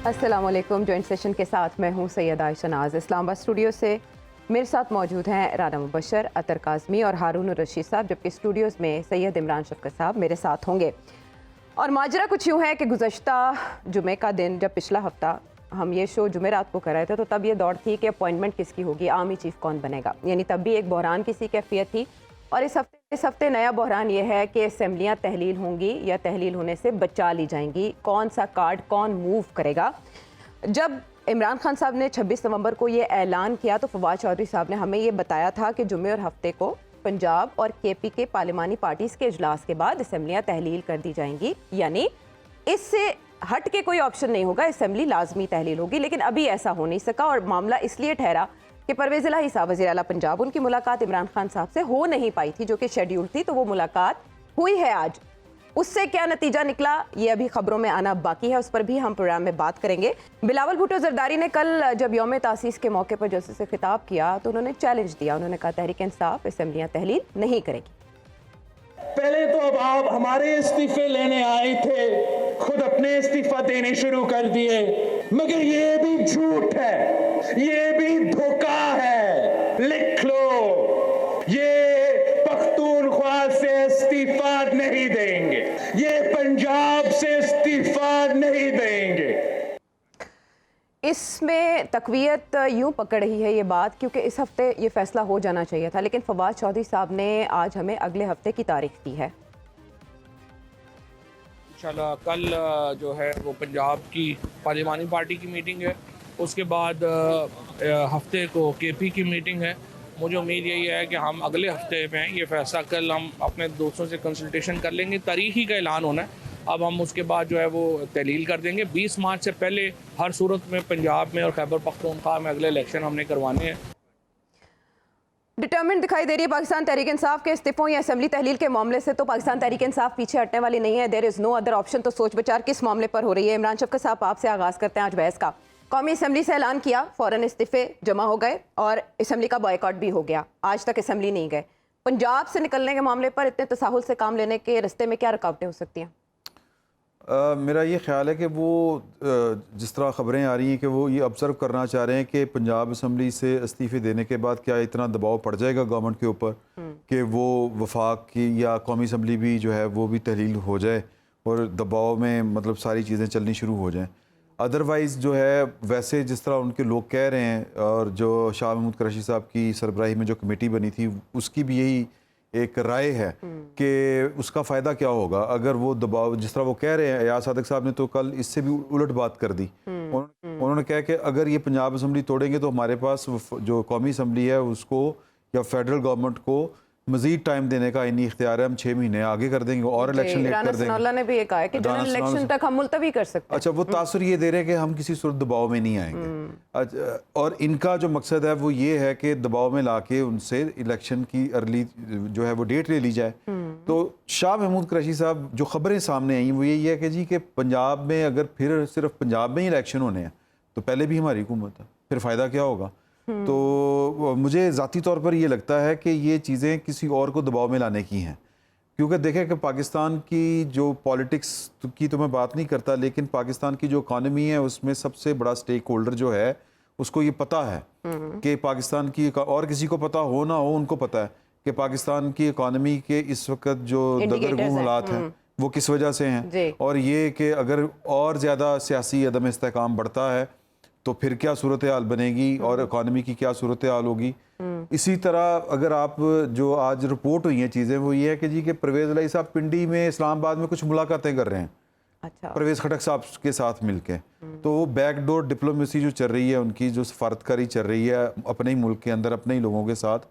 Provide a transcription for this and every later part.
अस्सलाम वालेकुम। Joint session के साथ मैं हूं सैयद आयशा नाज। इस्लामाबाद स्टूडियो से मेरे साथ मौजूद हैं राना मुबशर, अतर काज़मी और हारून रशीद साहब, जबकि स्टूडियोज़ में सैयद इमरान शफकत साहब मेरे साथ होंगे। और माजरा कुछ यूँ है कि गुज़श्ता जुमे का दिन, जब पिछला हफ्ता हम ये शो जुमेरात को कर रहे थे, तो तब ये दौड़ थी कि अपॉइंटमेंट किसकी होगी, आर्मी चीफ़ कौन बनेगा, यानी तब भी एक बहरान की सी कैफियत थी। और इस हफ्ते नया बहरान ये है कि असम्बलियाँ तहलील होंगी या तहलील होने से बचा ली जाएंगी, कौन सा कार्ड कौन मूव करेगा। जब इमरान खान साहब ने 26 नवंबर को ये ऐलान किया तो फवाद चौधरी साहब ने हमें ये बताया था कि जुमे और हफ्ते को पंजाब और केपी के पार्लिमानी पार्टीज़ के इजलास के बाद असम्बलियाँ तहलील कर दी जाएंगी, यानी इससे हट के कोई ऑप्शन नहीं होगा, असम्बली लाजमी तहलील होगी। लेकिन अभी ऐसा हो नहीं सका और मामला इसलिए ठहरा कि परवेज़ इलाही साहब वज़ीर आला पंजाब, उनकी मुलाकात इमरान खान साहब से हो नहीं पाई थी, जो कि शेड्यूल थी। तो वो मुलाकात हुई है आज, उससे क्या नतीजा निकला ये अभी खबरों में आना बाकी है, उस पर भी हम प्रोग्राम में बात करेंगे। बिलावल भुट्टो जरदारी ने कल जब यौम तासीस के मौके पर जलसे से खिताब किया तो उन्होंने चैलेंज दिया, उन्होंने कहा तहरीक इंसाफ असम्बलियाँ तहलील नहीं करेगी। पहले तो अब आप हमारे इस्तीफे लेने आए थे, खुद अपने इस्तीफा देने शुरू कर दिए, मगर ये भी झूठ है, ये भी धोखा है। लिख लो, ये पख्तूनख्वा से इस्तीफा नहीं देंगे, ये पंजाब से इस्तीफा नहीं देंगे। इसमें तकवीयत यूँ पकड़ रही है ये बात, क्योंकि इस हफ्ते ये फैसला हो जाना चाहिए था, लेकिन फवाद चौधरी साहब ने आज हमें अगले हफ्ते की तारीख दी है। इंशाल्लाह कल जो है वो पंजाब की पार्लिमानी पार्टी की मीटिंग है, उसके बाद हफ्ते को केपी की मीटिंग है। मुझे उम्मीद यही है कि हम अगले हफ्ते में ये फैसला, कल हम अपने दोस्तों से कंसल्टेशन कर लेंगे, तारीख ही का ऐलान होना है, अब हम उसके बाद जो है वो तहलील कर देंगे। 20 मार्च से पहले हर सूरत में पंजाब में और खैबर पख्तूनख्वा में अगले इलेक्शन हमने करवाने हैं। डिटर्मिनेंट दिखाई दे रही है पाकिस्तान तहरीक इंसाफ के इस्तीफों या असेंबली तहलील के मामले से, तो पाकिस्तान तहरीक इंसाफ पीछे हटने वाली नहीं है। There is no other option. तो सोच विचार किस मामले पर हो रही है? इमरान शफकत साहब, आपसे आगाज़ करते हैं आज बहस का। कौमी असम्बली से ऐलान किया, फ़ौरन इस्तीफे जमा हो गए और असम्बली का बॉयकॉट भी हो गया, आज तक असम्बली नहीं गए। पंजाब से निकलने के मामले पर इतने तसाहुल से काम लेने के रस्ते में क्या रुकावटें हो सकती हैं? मेरा ये ख्याल है कि वो जिस तरह ख़बरें आ रही हैं कि वो ये ऑब्ज़र्व करना चाह रहे हैं कि पंजाब असम्बली से इस्तीफ़े देने के बाद क्या इतना दबाव पड़ जाएगा गवर्नमेंट के ऊपर कि वो वफाक की या कौमी असम्बली भी जो है वो भी तहलील हो जाए और दबाव में मतलब सारी चीज़ें चलनी शुरू हो जाएं। अदरवाइज़ जो है वैसे जिस तरह उनके लोग कह रहे हैं, और जो शाह महमूद कुरैशी साहब की सरबराही में जो कमेटी बनी थी उसकी भी यही एक राय है कि उसका फ़ायदा क्या होगा अगर वो दबाव जिस तरह वो कह रहे हैं। याद सादिक साहब ने तो कल इससे भी उलट बात कर दी। उन्होंने कहा कि अगर ये पंजाब असम्बली तोड़ेंगे तो हमारे पास जो कौमी असम्बली है उसको या फेडरल गवर्नमेंट को मजीद टाइम देने का इन्हीं इख्तियार है, हम 6 महीने आगे कर देंगे और इलेक्शन लेट कर देंगे। राना ने भी ये कहा है कि जनरल इलेक्शन तक हम मुलतवी कर सकते हैं। अच्छा, वो तासुर ये दे रहे हैं कि हम किसी सूरत दबाव में नहीं आएंगे। और इनका जो मकसद है वो ये है कि दबाव में लाके उनसे इलेक्शन की अर्ली जो है वो डेट ले ली जाए। तो शाह महमूद कुरैशी साहब जो खबरें सामने आई वो यही है कि जी कि पंजाब में अगर फिर सिर्फ पंजाब में ही इलेक्शन होने हैं तो पहले भी हमारी हुकूमत है, फिर फ़ायदा क्या होगा? तो मुझे ज़ाती तौर पर ये लगता है कि ये चीज़ें किसी और को दबाव में लाने की हैं, क्योंकि देखें कि पाकिस्तान की जो पॉलिटिक्स की तो मैं बात नहीं करता, लेकिन पाकिस्तान की जो इकॉनमी है उसमें सबसे बड़ा स्टेक होल्डर जो है उसको ये पता है कि पाकिस्तान की, और किसी को पता हो ना हो उनको पता है कि पाकिस्तान की इकॉनमी के इस वक्त जो दगरगू हालात हैं वो किस वजह से हैं, और ये कि अगर और ज़्यादा सियासी अदम इस्तेहकाम बढ़ता है तो फिर क्या सूरत हाल बनेगी और इकॉनमी की क्या सूरत हाल होगी। इसी तरह अगर आप जो आज रिपोर्ट हुई हैं चीज़ें वो ये है कि जी कि परवेज़ इलाही साहब पिंडी में इस्लामाबाद में कुछ मुलाकातें कर रहे हैं। अच्छा। परवेज़ खटक साहब के साथ मिलके, तो बैकडोर डिप्लोमेसी जो चल रही है उनकी, जो सफारतकारी चल रही है अपने ही मुल्क के अंदर अपने ही लोगों के साथ,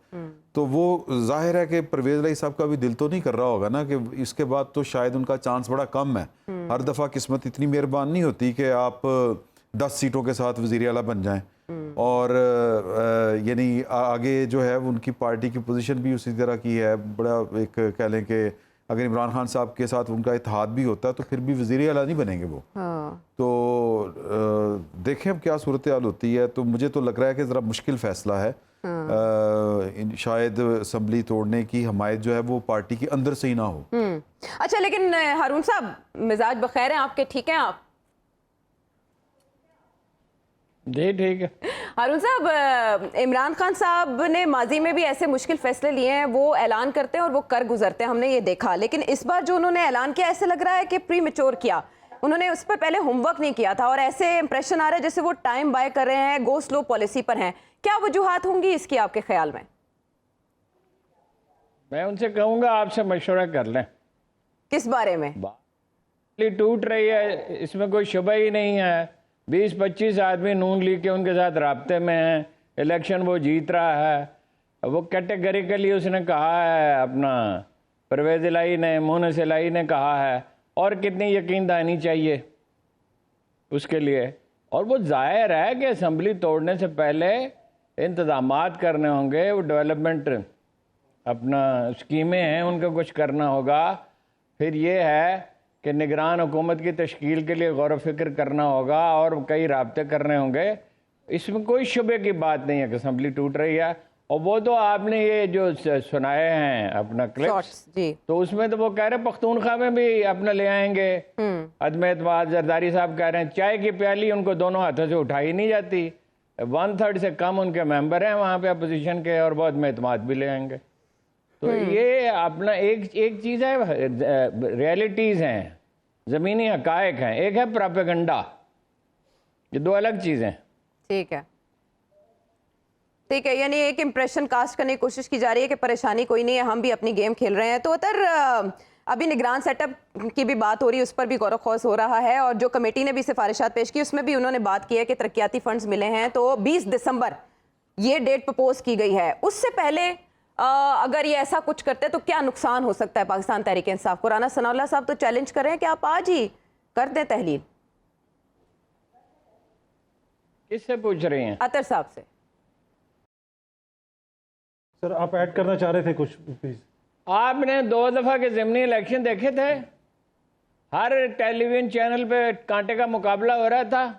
तो वो जाहिर है कि परवेज़ इलाही साहब का भी दिल तो नहीं कर रहा होगा ना कि इसके बाद तो शायद उनका चांस बड़ा कम है। हर दफ़ा किस्मत इतनी मेहरबान नहीं होती कि आप 10 सीटों के साथ वज़ीर आला बन जाएं, और यानी आगे जो है उनकी पार्टी की पोजीशन भी उसी तरह की है। बड़ा एक कह लें कि अगर इमरान खान साहब के साथ उनका इत्तेहाद भी होता है तो फिर भी वज़ीर आला नहीं बनेंगे वो। तो देखें अब क्या सूरत हाल होती है। तो मुझे तो लग रहा है कि ज़रा मुश्किल फ़ैसला है। शायद असम्बली तोड़ने की हमायत जो है वो पार्टी के अंदर से ही ना हो। अच्छा, लेकिन हारून साहब मिजाज बखैर हैं आपके, ठीक हैं आप? جی ٹھیک ہے. ہارون صاحب، عمران خان صاحب نے ماضی میں بھی ایسے مشکل فیصلے لیے ہیں، وہ اعلان کرتے ہیں اور وہ کر گزرتے ہیں، ہم نے یہ دیکھا، لیکن اس بار جو انہوں نے اعلان کیا ایسے لگ رہا ہے کہ پری میچور کیا، انہوں نے اس پر پہلے ہوم ورک نہیں کیا تھا، اور ایسے امپریشن آ رہا ہے جیسے وہ ٹائم بائی کر رہے ہیں، گو سلو پالیسی پر ہیں. کیا وجوہات ہوں گی اس کی آپ کے خیال میں؟ میں ان سے کہوں گا آپ سے مشورہ کر لیں. کس بارے میں؟ ٹوٹ رہی ہے، اس میں کوئی شبہ ہی نہیں ہے. 20-25 آدمی نون لیگ کے ان کے ساتھ رابطے میں ہیں، الیکشن وہ جیت رہا ہے. وہ کیٹیگریکلی اس نے کہا ہے، اپنا پرویز الہی نے، مونس الہی نے کہا ہے، اور کتنی یقین دہانی چاہیے اس کے لیے. اور وہ ظاہر ہے کہ اسمبلی توڑنے سے پہلے انتظامات کرنے ہوں گے، وہ ڈیولپمنٹ اپنا اسکیمیں ہیں ان کا کچھ کرنا ہوگا. پھر یہ ہے کہ نگران حکومت کی تشکیل کے لیے غور و فکر کرنا ہوگا اور کئی رابطے کرنے ہوں گے. اس میں کوئی شبے کی بات نہیں ہے کہ اسمبلی ٹوٹ رہی ہے. اور وہ تو آپ نے یہ جو سنائے ہیں اپنا کلپس، تو اس میں تو وہ کہہ رہے ہیں پختونخوا میں بھی اپنا لے آئیں گے عدم اعتماد. زرداری صاحب کہہ رہے ہیں چائے کی پیالی ان کو دونوں ہاتھوں سے اٹھائی نہیں جاتی. 1/3 سے کم ان کے ممبر ہیں وہاں پہ اپوزیشن کے، اور وہ عدم اعتماد بھی لے آئیں گے. تو یہ اپنا ایک چیز ہے، ریئلٹیز ہیں، زمینی حقائق ہیں، ایک ہے پراپیگنڈا. یہ دو الگ چیزیں. ٹھیک ہے، ٹھیک ہے، یعنی ایک امپریشن کاسٹ کرنے کی کوشش کی جا رہی ہے کہ پریشانی کوئی نہیں ہے، ہم بھی اپنی گیم کھیل رہے ہیں. تو اتر ابھی نگران سیٹ اپ کی بھی بات ہو رہی ہے، اس پر بھی غور و خوض ہو رہا ہے، اور جو کمیٹی نے بھی سفارشات پیش کی اس میں بھی انہوں نے بات کی ہے کہ ترقیاتی فنڈز ملے ہیں. تو 20 دسمبر یہ ڈیٹ پرپوز کی گئی ہے. اس سے پہلے اگر یہ ایسا کچھ کرتے تو کیا نقصان ہو سکتا ہے پاکستان تحریک انصاف کو؟ رانا ثناء اللہ صاحب تو چیلنج کر رہے ہیں کہ آپ آج ہی کر دیں تحلیل. کس سے پوچھ رہی ہیں؟ اطہر صاحب سے. سر آپ ایڈ کرنا چاہ رہے تھے کچھ پلیز. آپ نے 2 دفعہ کے ضمنی الیکشن دیکھے تھے؟ ہر ٹیلی ویژن چینل پہ کانٹے کا مقابلہ ہو رہا تھا.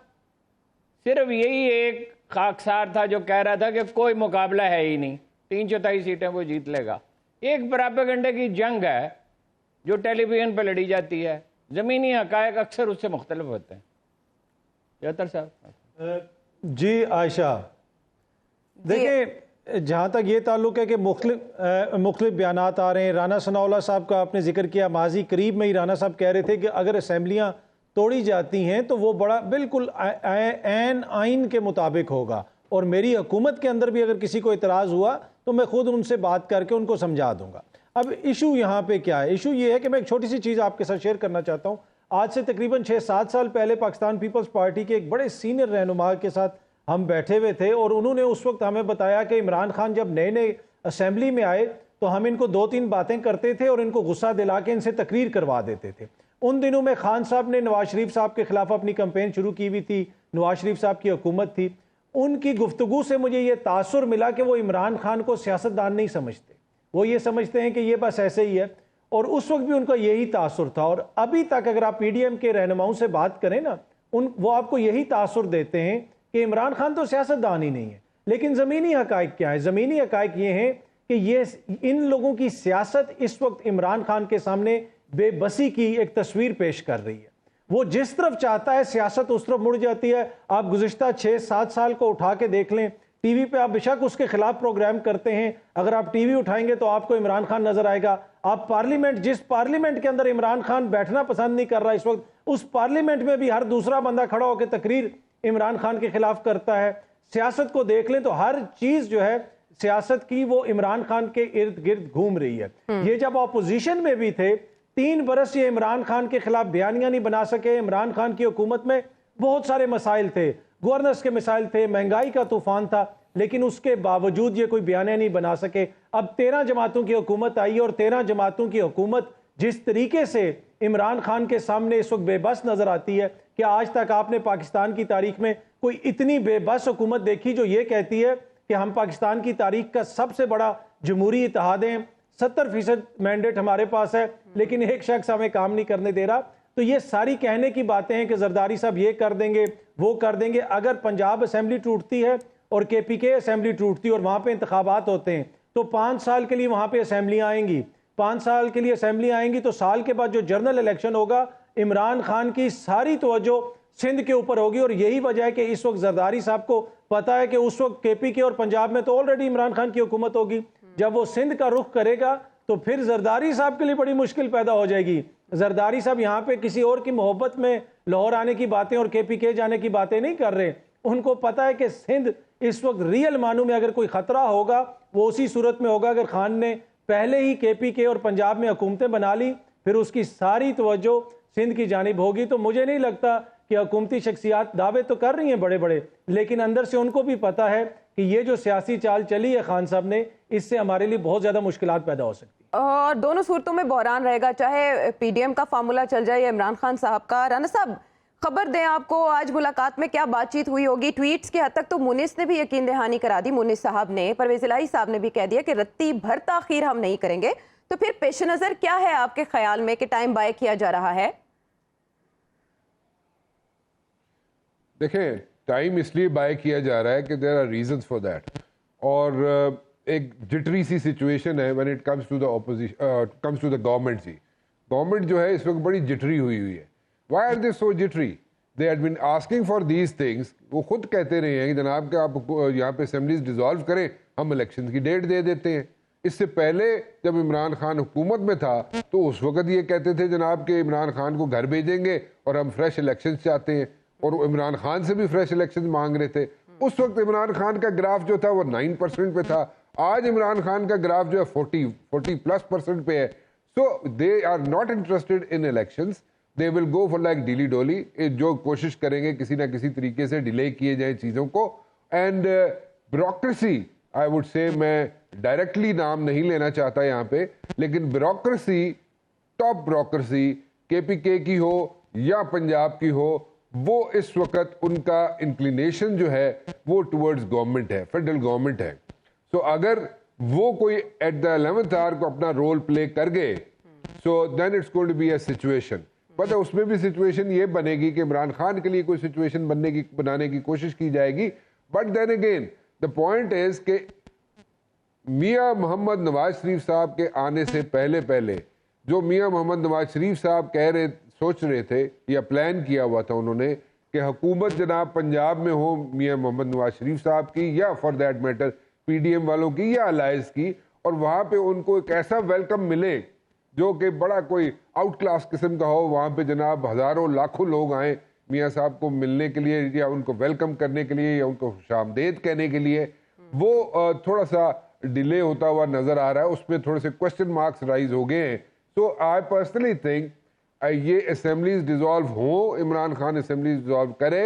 صرف یہی ایک خاکسار تھا جو کہہ رہا تھا کہ کوئی مقابلہ ہے ہی نہیں، 3/4 سیٹیں وہ جیت لے گا. ایک پراپیگنڈے کی جنگ ہے جو ٹیلی ویژن پہ لڑی جاتی ہے. زمینی حقائق اکثر اس سے مختلف ہوتے ہیں. اطہر صاحب. جی عائشہ، دیکھیں جہاں تک یہ تعلق ہے کہ مختلف بیانات آ رہے ہیں. رانا ثناء اللہ صاحب کا آپ نے ذکر کیا، ماضی قریب میں ہی رانا صاحب کہہ رہے تھے کہ اگر اسمبلیاں توڑی جاتی ہیں تو وہ بڑا بالکل عین آئین کے مطابق ہوگا، اور میری حکومت کے اندر بھی اگر کسی کو اعتراض ہوا تو میں خود ان سے بات کر کے ان کو سمجھا دوں گا. اب ایشو یہاں پہ کیا ہے؟ ایشو یہ ہے کہ میں ایک چھوٹی سی چیز آپ کے ساتھ شیئر کرنا چاہتا ہوں. آج سے تقریباً 6-7 سال پہلے پاکستان پیپلز پارٹی کے ایک بڑے سینئر رہنما کے ساتھ ہم بیٹھے ہوئے تھے، اور انہوں نے اس وقت ہمیں بتایا کہ عمران خان جب نئے اسمبلی میں آئے تو ہم ان کو 2-3 باتیں کرتے تھے اور ان کو غصہ دلا کے ان سے تقریر کروا دیتے تھے. ان دنوں میں خان صاحب نے نواز شریف صاحب کے خلاف اپنی کمپین شروع کی ہوئی تھی، نواز شریف صاحب کی حکومت تھی. ان کی گفتگو سے مجھے یہ تاثر ملا کہ وہ عمران خان کو سیاستدان نہیں سمجھتے، وہ یہ سمجھتے ہیں کہ یہ بس ایسے ہی ہے، اور اس وقت بھی ان کا یہی تاثر تھا. اور ابھی تک اگر آپ پی ڈی ایم کے رہنماؤں سے بات کریں نا، وہ آپ کو یہی تاثر دیتے ہیں کہ عمران خان تو سیاستدان ہی نہیں ہے. لیکن زمینی حقائق کیا ہے؟ زمینی حقائق یہ ہیں کہ یہ ان لوگوں کی سیاست اس وقت عمران خان کے سامنے بے بسی کی ایک تصویر پیش کر رہی ہے. وہ جس طرف چاہتا ہے سیاست اس طرف مڑ جاتی ہے. آپ گزشتہ 6-7 سال کو اٹھا کے دیکھ لیں، ٹی وی پہ آپ بے شک اس کے خلاف پروگرام کرتے ہیں، اگر آپ ٹی وی اٹھائیں گے تو آپ کو عمران خان نظر آئے گا. آپ پارلیمنٹ، جس پارلیمنٹ کے اندر عمران خان بیٹھنا پسند نہیں کر رہا اس وقت، اس پارلیمنٹ میں بھی ہر دوسرا بندہ کھڑا ہو کے تقریر عمران خان کے خلاف کرتا ہے. سیاست کو دیکھ لیں تو ہر چیز جو ہے سیاست کی وہ عمران خان کے ارد گرد گھوم رہی ہے. یہ جب اپوزیشن میں بھی تھے 3 برس یہ عمران خان کے خلاف بیانیاں نہیں بنا سکے. عمران خان کی حکومت میں بہت سارے مسائل تھے، گورننس کے مسائل تھے، مہنگائی کا طوفان تھا، لیکن اس کے باوجود یہ کوئی بیانیہ نہیں بنا سکے. اب 13 جماعتوں کی حکومت آئی، اور 13 جماعتوں کی حکومت جس طریقے سے عمران خان کے سامنے اس وقت بے بس نظر آتی ہے کہ آج تک آپ نے پاکستان کی تاریخ میں کوئی اتنی بے بس حکومت دیکھی جو یہ کہتی ہے کہ ہم پاکستان کی تاریخ کا سب سے بڑا جمہوری اتحاد ہیں، 70% مینڈیٹ ہمارے پاس ہے، لیکن ایک شخص ہمیں کام نہیں کرنے دے رہا. تو یہ ساری کہنے کی باتیں ہیں کہ زرداری صاحب یہ کر دیں گے، وہ کر دیں گے. اگر پنجاب اسمبلی ٹوٹتی ہے اور کے پی کے اسمبلی ٹوٹتی ہے اور وہاں پہ انتخابات ہوتے ہیں تو 5 سال کے لیے وہاں پہ اسمبلیاں آئیں گی. 5 سال کے لیے اسمبلی آئیں گی تو سال کے بعد جو جنرل الیکشن ہوگا، عمران خان کی ساری توجہ सिंध के ऊपर होगी। और यही वजह है कि इस वक्त जरदारी साहब को पता है कि उस वक्त KPK और पंजाब में तो ऑलरेडी इमरान खान की हुकूमत होगी, जब वो सिंध का रुख करेगा तो फिर जरदारी साहब के लिए बड़ी मुश्किल पैदा हो जाएगी। जरदारी साहब यहाँ पे किसी और की मोहब्बत में लाहौर आने की बातें और KPK जाने की बातें नहीं कर रहे। उनको पता है कि सिंध इस वक्त रियल मानों में अगर कोई खतरा होगा वो उसी सूरत में होगा अगर खान ने पहले ही KPK और पंजाब में हुकूमतें बना ली, फिर उसकी सारी तवज्जो सिंध की जानिब होगी। तो मुझे नहीं लगता कि हुकूमती शख्सियात दावे तो कर रही हैं बड़े बड़े, लेकिन अंदर से उनको भी पता है कि ये जो सियासी चाल चली है खान साहब ने, इससे हमारे लिए बहुत ज़्यादा मुश्किलात पैदा हो सकती है। और दोनों सूरतों में बहरान रहेगा, चाहे PDM का फार्मूला चल जाए या इमरान खान साहब का। राना साहब, खबर दें आपको, आज मुलाकात में क्या बातचीत हुई होगी? ट्वीट्स की हद तक तो मुनिस ने भी यकीन दहानी करा दी। मुनिस साहब ने, परवेज इलाही साहब ने भी कह दिया कि रत्ती भर ताखीर हम नहीं करेंगे। तो फिर पेश नज़र क्या है आपके ख्याल में कि टाइम बाय किया जा रहा है? देखें, टाइम इसलिए बाय किया जा रहा है कि there are reasons for that, और एक जिटरी सी सिचुएशन है when it comes to the opposition, comes to the government. See government जो है इस वक्त बड़ी जिटरी हुई है। Why are they so jittery? They had been asking for these things. वो खुद कहते रहे हैं कि जनाब के आप यहाँ पे असेंबलीज डिसॉल्व करें, हम इलेक्शन की डेट दे देते हैं। इससे पहले जब इमरान खान हुकूमत में था तो उस वक्त ये कहते थे जनाब के इमरान खान को घर भेजेंगे और हम फ्रेश इलेक्शन चाहते हैं, और इमरान खान से भी फ्रेश इलेक्शन मांग रहे थे। उस वक्त इमरान खान का ग्राफ जो था वो 9% पे था, आज इमरान खान का ग्राफ जो है 40+ % पे है। So they are not interested in elections, they will go for like डीली डोली, जो कोशिश करेंगे किसी ना किसी तरीके से डिले किए जाए चीज़ों को। And bureaucracy, I would say, मैं डायरेक्टली नाम नहीं लेना चाहता यहाँ पे, लेकिन ब्यूरोक्रेसी, टॉप ब्यूरोक्रेसी KPK की हो या पंजाब की हो, वो इस वक्त उनका इंक्लिनेशन जो है वो टुवर्ड्स गवर्नमेंट है, फेडरल गवर्नमेंट है। सो अगर वो कोई एट द 11th आवर को अपना रोल प्ले कर गए, so then it's going to be a situation. पता है उसमें भी सिचुएशन ये बनेगी कि इमरान खान के लिए कोई सिचुएशन बनाने की कोशिश की जाएगी। But then again the point is कि मियां मोहम्मद नवाज शरीफ साहब के आने से पहले जो मियां मोहम्मद नवाज शरीफ साहब सोच रहे थे या प्लान किया हुआ था उन्होंने कि हुकूमत जनाब पंजाब में हो मियां मोहम्मद नवाज शरीफ साहब की या फॉर दैट मैटर PDM वालों की या अलायंस की, और वहाँ पे उनको एक ऐसा वेलकम मिले जो कि बड़ा कोई आउट क्लास किस्म का हो। वहाँ पे जनाब हज़ारों लाखों लोग आए मियां साहब को मिलने के लिए या उनको वेलकम करने के लिए या उनको खुशामदीद कहने के लिए। वो थोड़ा सा डिले होता हुआ नज़र आ रहा है, उसमें थोड़े से क्वेश्चन मार्क्स राइज हो गए हैं। सो आई पर्सनली थिंक ये असेंबलीज डिसॉल्व हो, इमरान खान असेंबलीज डिसॉल्व करे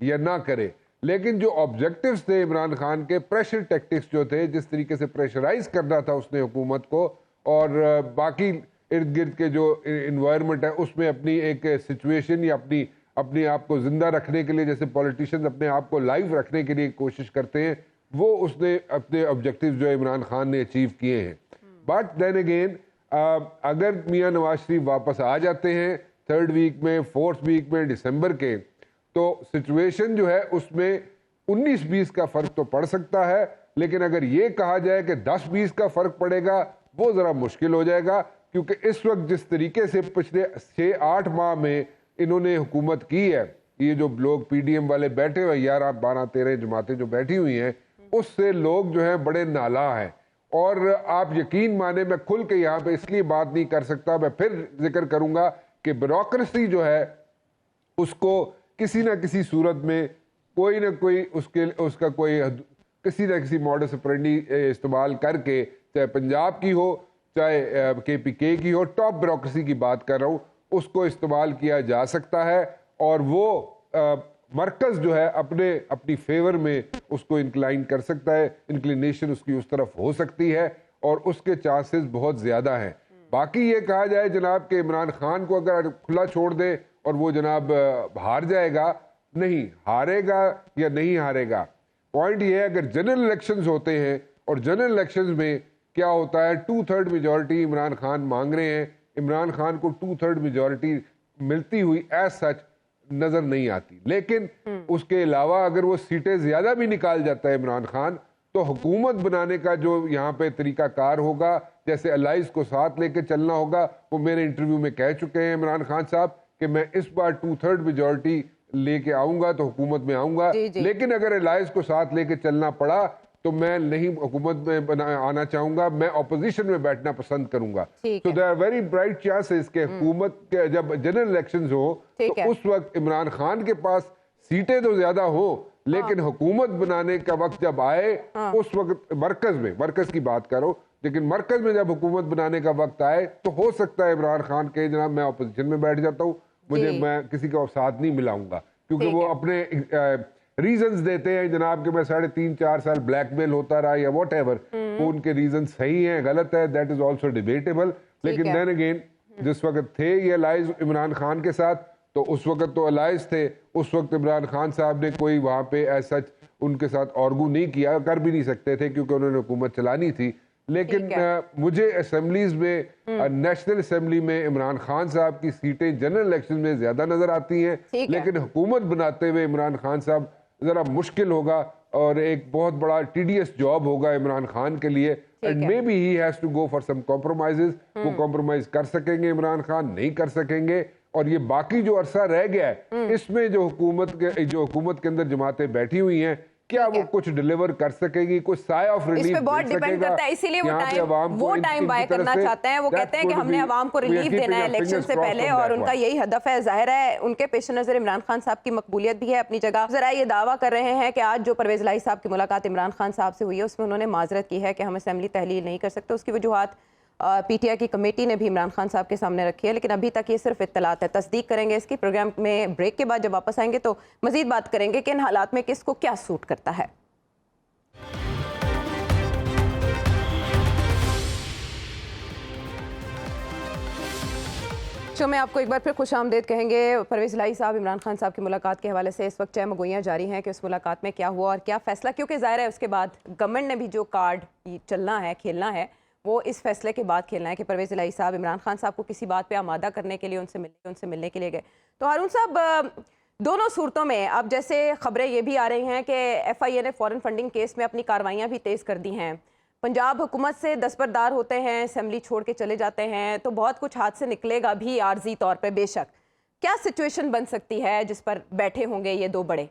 या ना करे, लेकिन जो ऑब्जेक्टिव्स थे इमरान खान के, प्रेशर टैक्टिक्स जो थे, जिस तरीके से प्रेशराइज करना था उसने हुकूमत को, और बाकी इर्द गिर्द के जो इन्वायरमेंट है उसमें अपनी एक सिचुएशन या अपने आप को जिंदा रखने के लिए, जैसे पॉलिटिशियंस अपने आप को लाइव रखने के लिए कोशिश करते हैं, वो उसने अपने ऑब्जेक्टिव्स जो इमरान खान ने अचीव किए हैं। बट देन अगेन अगर मियां नवाज शरीफ वापस आ जाते हैं 3rd वीक में 4th वीक में दिसंबर के, तो सिचुएशन जो है उसमें 19-20 का फर्क तो पड़ सकता है, लेकिन अगर ये कहा जाए कि 10-20 का फर्क पड़ेगा वो ज़रा मुश्किल हो जाएगा, क्योंकि इस वक्त जिस तरीके से पिछले 6-8 माह में इन्होंने हुकूमत की है, ये जो लोग PDM वाले बैठे हुए 11, 12, 13 जमातें जो बैठी हुई हैं, उससे लोग जो है बड़े नाला हैं। और आप यकीन माने, मैं खुल के यहाँ पे इसलिए बात नहीं कर सकता, मैं फिर जिक्र करूंगा कि ब्यूरोक्रेसी जो है उसको किसी ना किसी सूरत में कोई ना कोई उसका कोई किसी ना किसी मॉडस ऑपरेंडी इस्तेमाल करके, चाहे पंजाब की हो चाहे KPK की हो, टॉप ब्यूरोक्रेसी की बात कर रहा हूँ, उसको इस्तेमाल किया जा सकता है, और वो मरकज़ जो है अपनी फेवर में उसको इंक्लाइन कर सकता है, इंक्लिनेशन उसकी उस तरफ हो सकती है, और उसके चांसेस बहुत ज़्यादा हैं। बाकी ये कहा जाए जनाब कि इमरान खान को अगर खुला छोड़ दे और वो जनाब हार जाएगा, नहीं हारेगा या नहीं हारेगा, पॉइंट ये है अगर जनरल इलेक्शंस होते हैं, और जनरल इलेक्शंस में क्या होता है 2/3 मेजॉरिटी इमरान खान मांग रहे हैं, इमरान खान को 2/3 मेजॉरिटी मिलती हुई एज सच नजर नहीं आती, लेकिन उसके अलावा अगर वो सीटें ज्यादा भी निकाल जाता है इमरान खान, तो हुकूमत बनाने का जो यहाँ पे तरीकाकार होगा, जैसे अलाइज को साथ लेके चलना होगा, वो मेरे इंटरव्यू में कह चुके हैं इमरान खान साहब कि मैं इस बार 2/3 मेजॉरिटी لے کے آؤں گا تو حکومت میں آؤں گا, لیکن اگر الائنس کو ساتھ لے کے چلنا پڑا تو میں نہیں حکومت میں آنا چاہوں گا, میں اپوزیشن میں بیٹھنا پسند کروں گا. تو there are very bright chances کہ حکومت کے جب جنرل الیکشنز ہو تو اس وقت عمران خان کے پاس سیٹیں تو زیادہ ہوں, لیکن حکومت بنانے کا وقت جب آئے اس وقت مرکز کی بات کرو, لیکن مرکز میں جب حکومت بنانے کا وقت آئے تو ہو سکتا ہے عمران خان کہ جناب میں اپوزیشن میں بیٹھ جاتا ہوں, میں کسی کا ساتھ نہیں ملاؤں گا, کیونکہ وہ اپنے ریزنز دیتے ہیں جناب کہ میں 3.5-4 سال بلیک میل ہوتا رہا یا واٹ ایور, وہ ان کے ریزن صحیح ہیں غلط ہے, دیٹ از آلسو ڈیبیٹیبل. لیکن دین اگین جس وقت تھے یہ الائز عمران خان کے ساتھ تو اس وقت تو الائز تھے, اس وقت عمران خان صاحب نے کوئی وہاں پہ ایسا ان کے ساتھ آرگو نہیں کیا, کر بھی نہیں سکتے تھے کیونکہ انہوں نے حکومت چلانی تھی. لیکن مجھے اسمبلیز میں نیشنل اسمبلی میں عمران خان صاحب کی سیٹیں جنرل الیکشن میں زیادہ نظر آتی ہیں, لیکن حکومت بناتے ہوئے عمران خان صاحب ذرا مشکل ہوگا اور ایک بہت بڑا ٹیڈیس جاب ہوگا عمران خان کے لیے. And maybe he has to go for some compromises. وہ کمپرومائز کر سکیں گے عمران خان, نہیں کر سکیں گے. اور یہ باقی جو عرصہ رہ گیا ہے اس میں جو حکومت کے اندر جماعتیں بیٹھی ہوئی ہیں, کیا وہ کچھ ڈیلیور کر سکے گی, کوئی سائے آف ریلیف اس پہ بہت ڈیپینڈ کرتا ہے, اسی لیے وہ ٹائم بائے کرنا چاہتے ہیں. وہ کہتے ہیں کہ ہم نے عوام کو ریلیف دینا ہے الیکشن سے پہلے, اور ان کا یہی ہدف ہے. ظاہر ہے ان کے پیش نظر عمران خان صاحب کی مقبولیت بھی ہے اپنی جگہ. ذرا یہ دعویٰ کر رہے ہیں کہ آج جو پرویز الہی صاحب کی ملاقات عمران خان صاحب سے ہوئی ہے اس میں انہوں نے معذرت کی ہے کہ ہم اسمبلی تحلیل نہیں کر سکتے. اس کی وجوہات پی ٹی آئی کی کمیٹی نے بھی عمران خان صاحب کے سامنے رکھی ہے, لیکن ابھی تک یہ صرف اطلاعات ہے. تصدیق کریں گے اس کی پروگرام میں بریک کے بعد, جب واپس آئیں گے تو مزید بات کریں گے کہ ان حالات میں کس کو کیا سوٹ کرتا ہے. شو میں آپ کو ایک بار پھر خوش آمدید کہیں گے. پرویز الہی صاحب عمران خان صاحب کی ملاقات کے حوالے سے اس وقت چہمگوئیاں جاری ہیں کہ اس ملاقات میں کیا ہوا اور کیا فیصلہ, کیونکہ ظاہر ہے اس کے بعد گورنمنٹ نے بھی جو کارڈ چلنا ہے, کھیلنا ہے, وہ اس فیصلے کے بعد کھیلنا ہے کہ پرویز الہی صاحب عمران خان صاحب کو کسی بات پہ آمادہ کرنے کے لیے ان سے ملنے کے لیے گئے. تو ہارون صاحب, دونوں صورتوں میں اب جیسے خبریں یہ بھی آ رہی ہیں کہ ایف آئی اے نے فورن فنڈنگ کیس میں اپنی کاروائیاں بھی تیز کر دی ہیں, پنجاب حکومت سے دستبردار ہوتے ہیں, اسمبلی چھوڑ کے چلے جاتے ہیں, تو بہت کچھ ہاتھ سے نکلے گا بھی عارضی طور پہ. بے شک کیا سچویشن بن سکتی ہے جس پر بیٹھے ہوں گے یہ دو بڑے؟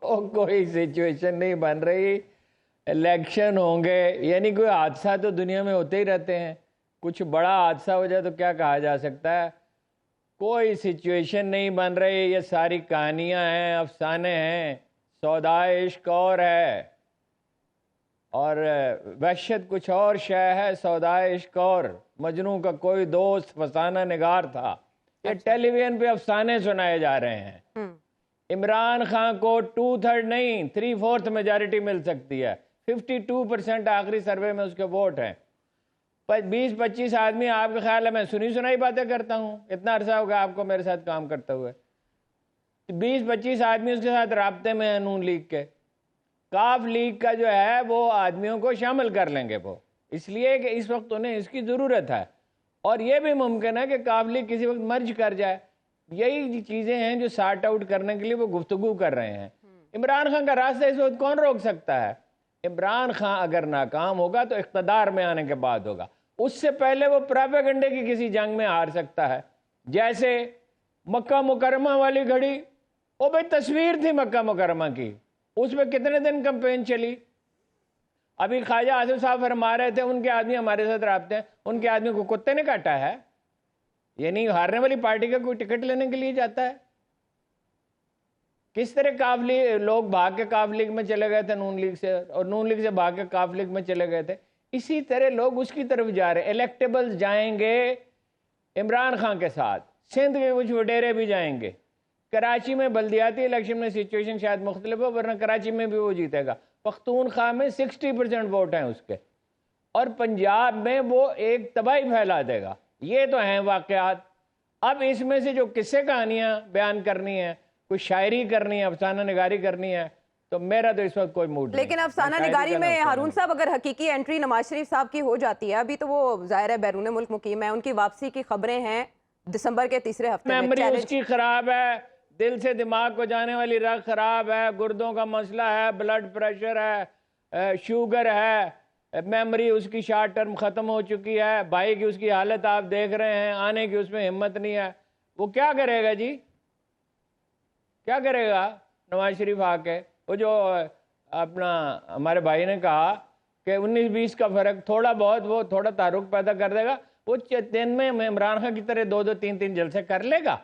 کوئی سچویشن نہیں بن رہی, الیکشن ہوں گے, یعنی کوئی حادثہ تو دنیا میں ہوتے ہی رہتے ہیں, کچھ بڑا حادثہ ہو جائے تو کیا کہا جا سکتا ہے. کوئی سچویشن نہیں بن رہی, یہ ساری کہانیاں ہیں, افسانے ہیں. سودائے عشق اور ہے اور وحشت کچھ اور شے ہے. سودائے عشق اور مجنوں کا کوئی دوست فسانہ نگار تھا. یہ ٹیلی ویژن پہ افسانے سنائے جا رہے ہیں. عمران خان کو 2/3 نہیں 3/4 میجارٹی مل سکتی ہے. 52% آخری سروے میں اس کے ووٹ ہیں. 20-25 آدمی, آپ کے خیال ہے میں سنی سنائی باتیں کرتا ہوں؟ اتنا عرصہ ہوگا آپ کو میرے ساتھ کام کرتے ہوئے. 20-25 آدمی اس کے ساتھ رابطے میں ہیں نون لیگ کے. کاف لیگ کا جو ہے وہ آدمیوں کو شامل کر لیں گے وہ, اس لیے کہ اس وقت انہیں اس کی ضرورت ہے, اور یہ بھی ممکن ہے کہ کاف لیگ کسی وقت مرج کر جائے. یہی چیزیں ہیں جو سارٹ آؤٹ کرنے کے لیے وہ گفتگو کر رہے ہیں. عمران خان کا راستہ اس وقت کون روک سکتا ہے؟ عمران خان اگر ناکام ہوگا تو اقتدار میں آنے کے بعد ہوگا. اس سے پہلے وہ پراپیگنڈے کی کسی جنگ میں ہار سکتا ہے. جیسے مکہ مکرمہ والی گھڑی, وہ بھائی تصویر تھی مکہ مکرمہ کی, اس میں کتنے دن کمپین چلی. ابھی خواجہ آصف صاحب فرما رہے تھے ان کے آدمی ہمارے ساتھ رابطے ہیں, ان کے آدمی کو کتے نے کاٹا ہے. یعنی ہارنے والی پارٹی کا کوئی ٹکٹ لینے کے لیے جاتا ہے. کس طرح کاف لیگ لوگ بھاگ کے کاف لیگ میں چلے گئے تھے نون لیگ سے, اور نون لیگ سے بھاگ کے کاف لیگ میں چلے گئے تھے. اسی طرح لوگ اس کی طرف جا رہے. الیکٹیبلز جائیں گے عمران خان کے ساتھ, سندھ کے کچھ وڈیرے بھی جائیں گے. کراچی میں بلدیاتی الیکشن میں سچویشن شاید مختلف ہو, ورنہ کراچی میں بھی وہ جیتے گا. پختونخوا میں 60% ووٹ ہیں اس کے, اور پنجاب میں وہ ایک تباہی پھیلا دے گا. یہ تو ہیں واقعات. اب اس میں سے جو قصے کہانیاں بیان کرنی ہے, کوئی شاعری کرنی ہے, افسانہ نگاری کرنی ہے, تو میرا تو اس وقت کوئی موڈ نہیں. لیکن افسانہ نگاری میں ہارون صاحب اگر حقیقی انٹری نواز شریف صاحب کی ہو جاتی ہے, ابھی تو وہ ظاہر ہے بیرون ملک مقیم ہے, ان کی واپسی کی خبریں ہیں دسمبر کے تیسرے ہفتے میں. میموری اس کی خراب ہے, دل سے دماغ کو جانے والی رگ خراب ہے, گردوں کا مسئلہ ہے, بلڈ پریشر ہے, شوگر ہے, میموری اس کی شارٹ ٹرم ختم ہو چکی ہے. بھائی کی اس کی حالت آپ دیکھ رہے ہیں, آنے کی اس میں ہمت نہیں ہے. وہ کیا کرے گا جی؟ क्या करेगा नवाज शरीफ आके? वो जो अपना हमारे भाई ने कहा कि 19-20 का फर्क थोड़ा बहुत वो थोड़ा तारुक पैदा कर देगा, वो दिन में इमरान खान की तरह 2-2 3-3 जलसे कर लेगा,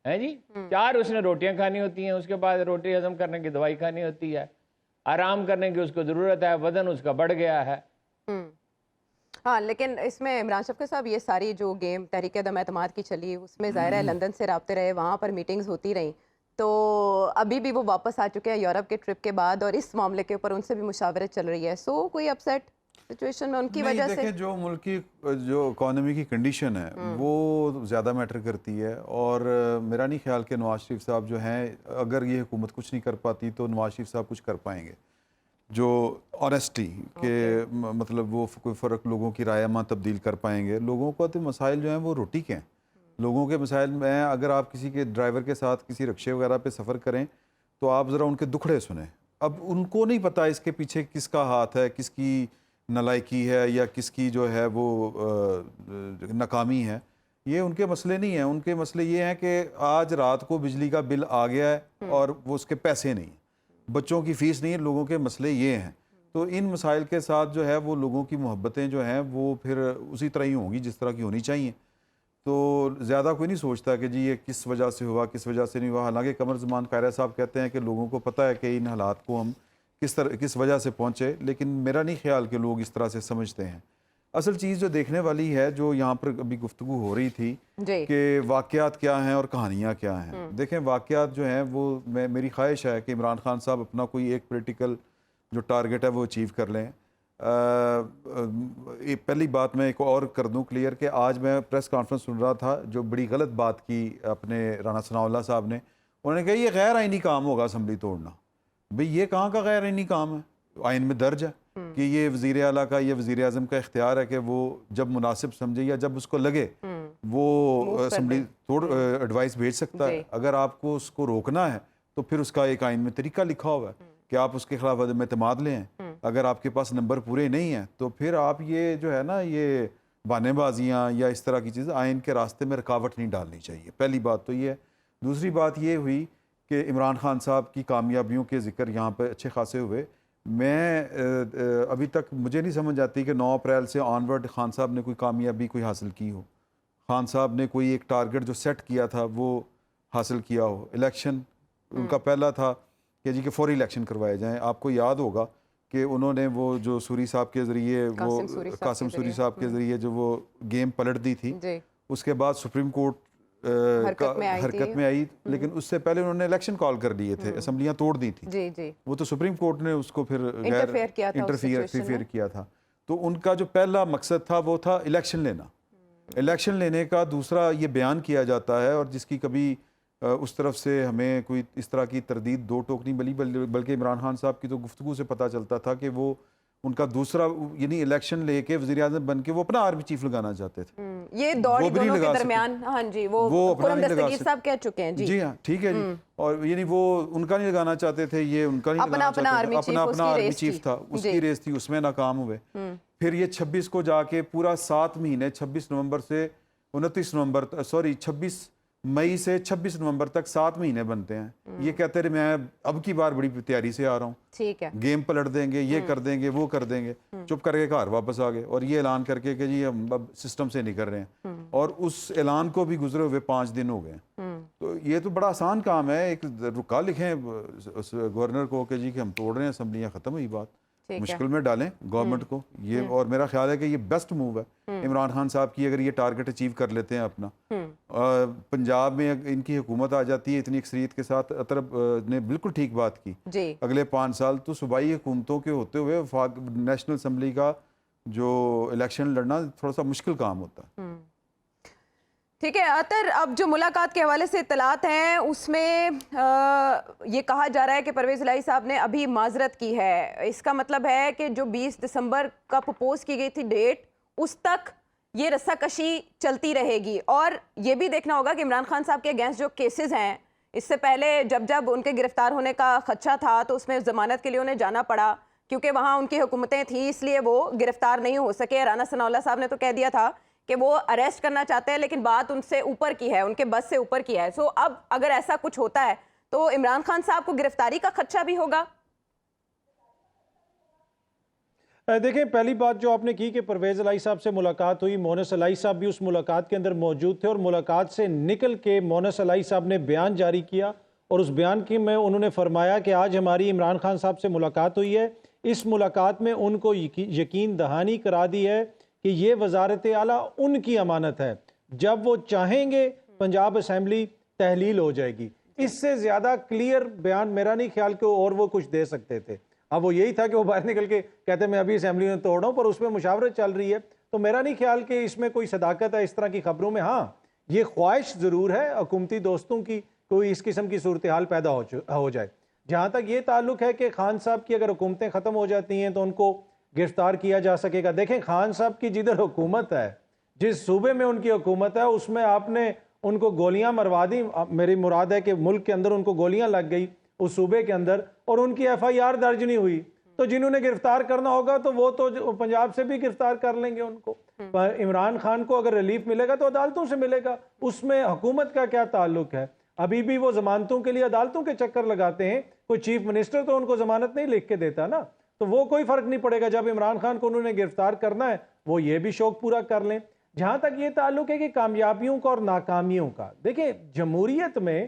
है जी। 4 उसने रोटियां खानी होती हैं, उसके बाद रोटी हजम करने की दवाई खानी होती है, आराम करने की उसको ज़रूरत है, वजन उसका बढ़ गया है। हाँ, लेकिन इसमें इमरान शफकत साहब ये सारी जो गेम तहरीक अदम एतमाद की चली, उसमें ज़ाहिर है लंदन से राब्ते रहे, वहाँ पर मीटिंग्स होती रहीं, तो अभी भी वो वापस आ चुके हैं यूरोप के ट्रिप के बाद और इस मामले के ऊपर उनसे भी मुशावरत चल रही है। सो कोई अपसेट सिचुएशन में उनकी वजह से? देखें, जो मुल्क की जो इकॉनमी की कंडीशन है वो ज़्यादा मैटर करती है, और मेरा नहीं ख्याल कि नवाज शरीफ साहब जो हैं, अगर ये हुकूमत कुछ नहीं कर पाती तो नवाज शरीफ साहब कुछ कर पाएंगे। जो ऑनेस्टी के मतलब वो कोई फ़र्क लोगों की रायमा तब्दील कर पाएंगे। लोगों को तो मसाइल जो हैं वो रोटी के हैं। लोगों के मसाइल में अगर आप किसी के ड्राइवर के साथ किसी रिक्शे वगैरह पे सफ़र करें तो आप ज़रा उनके दुखड़े सुने। अब उनको नहीं पता इसके पीछे किसका हाथ है, किसकी नालायकी है या किसकी जो है वो नाकामी है। ये उनके मसले नहीं हैं। उनके मसले ये हैं कि आज रात को बिजली का बिल आ गया है और वो उसके पैसे नहीं, बच्चों की फ़ीस नहीं है। लोगों के मसले ये हैं। तो इन मसाइल के साथ जो है वो लोगों की मोहब्बतें जो हैं वो फिर उसी तरह ही होंगी जिस तरह की होनी चाहिए। तो ज़्यादा कोई नहीं सोचता कि जी ये किस वजह से हुआ, किस वजह से नहीं हुआ। हालांकि कमर ज़मान कायरा साहब कहते हैं कि लोगों को पता है कि इन हालात को हम किस वजह से पहुँचे, लेकिन मेरा नहीं ख्याल कि लोग इस तरह से समझते हैं। असल चीज़ जो देखने वाली है, जो यहाँ पर अभी गुफ्तगू हो रही थी कि वाक़यात क्या हैं और कहानियाँ क्या हैं। देखें, वाक़यात जो हैं वो मेरी ख्वाहिश है कि इमरान खान साहब अपना कोई एक पॉलिटिकल जो टारगेट है वो अचीव कर लें। पहली बात मैं एक और कर दूं क्लियर कि आज मैं प्रेस कॉन्फ्रेंस सुन रहा था, जो बड़ी गलत बात की अपने राना सनाउल्लाह साहब ने। उन्होंने कहा ये गैर आइनी काम होगा असम्बली तोड़ना। भाई ये कहाँ का गैर आइनी काम है? आइन में दर्ज है कि ये वज़ीर आला का, ये वज़ीर आज़म का इख्तियार है कि वो जब मुनासिब समझे या जब उसको लगे वो असम्बली तोड़ एडवाइस भेज सकता है। अगर आपको उसको रोकना है तो फिर उसका एक आइन में तरीका लिखा हुआ है कि आप उसके खिलाफ अदम एतमाद लें। अगर आपके पास नंबर पूरे नहीं हैं तो फिर आप ये जो है ना, ये बहानेबाजियाँ या इस तरह की चीज़ आइन के रास्ते में रुकावट नहीं डालनी चाहिए। पहली बात तो ये है। दूसरी बात ये हुई कि इमरान खान साहब की कामयाबियों के ज़िक्र यहाँ पर अच्छे खासे हुए। मैं अभी तक मुझे नहीं समझ आती कि 9 अप्रैल से ऑनवर्ड खान साहब ने कोई कामयाबी कोई हासिल की हो। खान साहब ने कोई एक टारगेट जो सेट किया था वो हासिल किया हो। इलेक्शन उनका पहला था कि जी कि फौरी इलेक्शन करवाए जाएं। आपको याद होगा कि उन्होंने वो जो सूरी साहब के ज़रिए, वो कासिम सूरी साहब के ज़रिए जो वो गेम पलट दी थी, उसके बाद सुप्रीम कोर्ट हरकत में आई, लेकिन उससे पहले उन्होंने इलेक्शन कॉल कर लिए थे, असम्बलियाँ तोड़ दी थी। वो तो सुप्रीम कोर्ट ने उसको फिर इंटरफियर किया था। तो उनका जो पहला मकसद था वो था इलेक्शन लेना। इलेक्शन लेने का दूसरा ये बयान किया जाता है, और जिसकी कभी उस तरफ से हमें कोई इस तरह की तरदीद दो टोक नहीं मिली, बल्कि इमरान खान साहब की तो गुफ्तगू से पता चलता था कि वो उनका दूसरा यानी इलेक्शन लेके वज़ीर आज़म बन के वो अपना आर्मी चीफ लगाना चाहते थे। ये दौड़ दोनों के दरमियान, हाँ जी, वो खुर्रम दस्तगीर साहब कह चुके हैं जी हाँ, ठीक है जी। और यानी वो उनका नहीं लगाना चाहते थे, ये उनका नहीं लगाना चाहते थे, अपना आर्मी चीफ था, उसकी रेस थी, उसमें नाकाम हुए। फिर ये 26 को जाके पूरा 7 महीने 26 नवंबर से 26 मई से 26 नवंबर तक 7 महीने बनते हैं। ये कहते रहे मैं अब की बार बड़ी तैयारी से आ रहा हूँ, ठीक है, गेम पलट देंगे, ये कर देंगे, वो कर देंगे। चुप करके घर वापस आ गए और ये ऐलान करके कि जी हम अब सिस्टम से नहीं कर रहे हैं। और उस ऐलान को भी गुजरे हुए 5 दिन हो गए। तो ये तो बड़ा आसान काम है, एक रुका लिखें गवर्नर को कि जी कि हम तोड़ रहे हैं, असम्बलियाँ ख़त्म हुई बात, मुश्किल में डालें गवर्नमेंट को ये। और मेरा ख्याल है कि ये बेस्ट मूव है इमरान खान साहब की, अगर ये टारगेट अचीव कर लेते हैं अपना। पंजाब में इनकी हुकूमत आ जाती है इतनी अक्सरियत के साथ। अतरब ने बिल्कुल ठीक बात की, अगले 5 साल तो सूबाई हुकूमतों के होते हुए नेशनल असम्बली का जो इलेक्शन लड़ना थोड़ा सा मुश्किल काम होता है। ठीक है अतर, अब जो मुलाकात के हवाले से इत्तलात हैं उसमें ये कहा जा रहा है कि परवेज़ इलाही साहब ने अभी माजरत की है। इसका मतलब है कि जो 20 दिसंबर का प्रपोज की गई थी डेट, उस तक ये रस्साकशी चलती रहेगी। और ये भी देखना होगा कि इमरान खान साहब के अगेंस्ट जो केसेस हैं, इससे पहले जब उनके गिरफ्तार होने का खदशा था तो उसमें ज़मानत के लिए उन्हें जाना पड़ा, क्योंकि वहाँ उनकी हुकूमतें थी, इसलिए वो गिरफ्तार नहीं हो सके। राना सनाउल्लाह साहब ने तो कह दिया था कि वो अरेस्ट करना चाहते हैं, लेकिन बात उनसे ऊपर की है, उनके बस से ऊपर की है। सो अब अगर ऐसा कुछ होता है تو عمران خان صاحب کو گرفتاری کا خدشہ بھی ہوگا؟ دیکھیں پہلی بات جو آپ نے کی کہ پرویز الہی صاحب سے ملاقات ہوئی، مونس الہی صاحب بھی اس ملاقات کے اندر موجود تھے، اور ملاقات سے نکل کے مونس الہی صاحب نے بیان جاری کیا، اور اس بیان کی میں انہوں نے فرمایا کہ آج ہماری عمران خان صاحب سے ملاقات ہوئی ہے، اس ملاقات میں ان کو یقین دہانی کرا دی ہے کہ یہ وزارت اعلیٰ ان کی امانت ہے، جب وہ چاہیں گے پنجاب اسمبلی تحلیل ہو جائے گی۔ اس سے زیادہ کلیئر بیان میرا نہیں خیال کہ اور وہ کچھ دے سکتے تھے۔ اب وہ یہی تھا کہ وہ باہر نکل کے کہتے میں ابھی اسمبلی میں توڑ رہا ہوں، پر اس میں مشاورت چل رہی ہے، تو میرا نہیں خیال کہ اس میں کوئی صداقت ہے اس طرح کی خبروں میں۔ ہاں یہ خواہش ضرور ہے حکومتی دوستوں کی کوئی اس قسم کی صورتحال پیدا ہو جائے۔ جہاں تک یہ تعلق ہے کہ خان صاحب کی اگر حکومتیں ختم ہو جاتی ہیں تو ان کو گرفتار کیا جا سکے گا، دیکھیں خان صاحب کی جدھر حکومت ہے، جس صوبے میں ان کی حکومت ہے، اس میں آپ نے ان کو گولیاں مروا دی، میری مراد ہے کہ ملک کے اندر ان کو گولیاں لگ گئی اس صوبے کے اندر، اور ان کی ایف آئی آر درج نہیں ہوئی، تو جنہوں نے گرفتار کرنا ہوگا تو وہ تو پنجاب سے بھی گرفتار کر لیں گے ان کو۔ عمران خان کو اگر ریلیف ملے گا تو عدالتوں سے ملے گا، اس میں حکومت کا کیا تعلق ہے؟ ابھی بھی وہ ضمانتوں کے لیے عدالتوں کے چکر لگاتے ہیں، کوئی چیف منسٹر تو ان کو ضمانت نہیں لکھ کے دیتا نا، تو وہ کوئی فرق نہیں پڑے گا۔ جب عمران خان کو انہوں نے گرفتار کرنا ہے وہ یہ بھی شوق پورا کر لیں۔ جہاں تک یہ تعلق ہے کہ کامیابیوں کا اور ناکامیوں کا، دیکھیں جمہوریت میں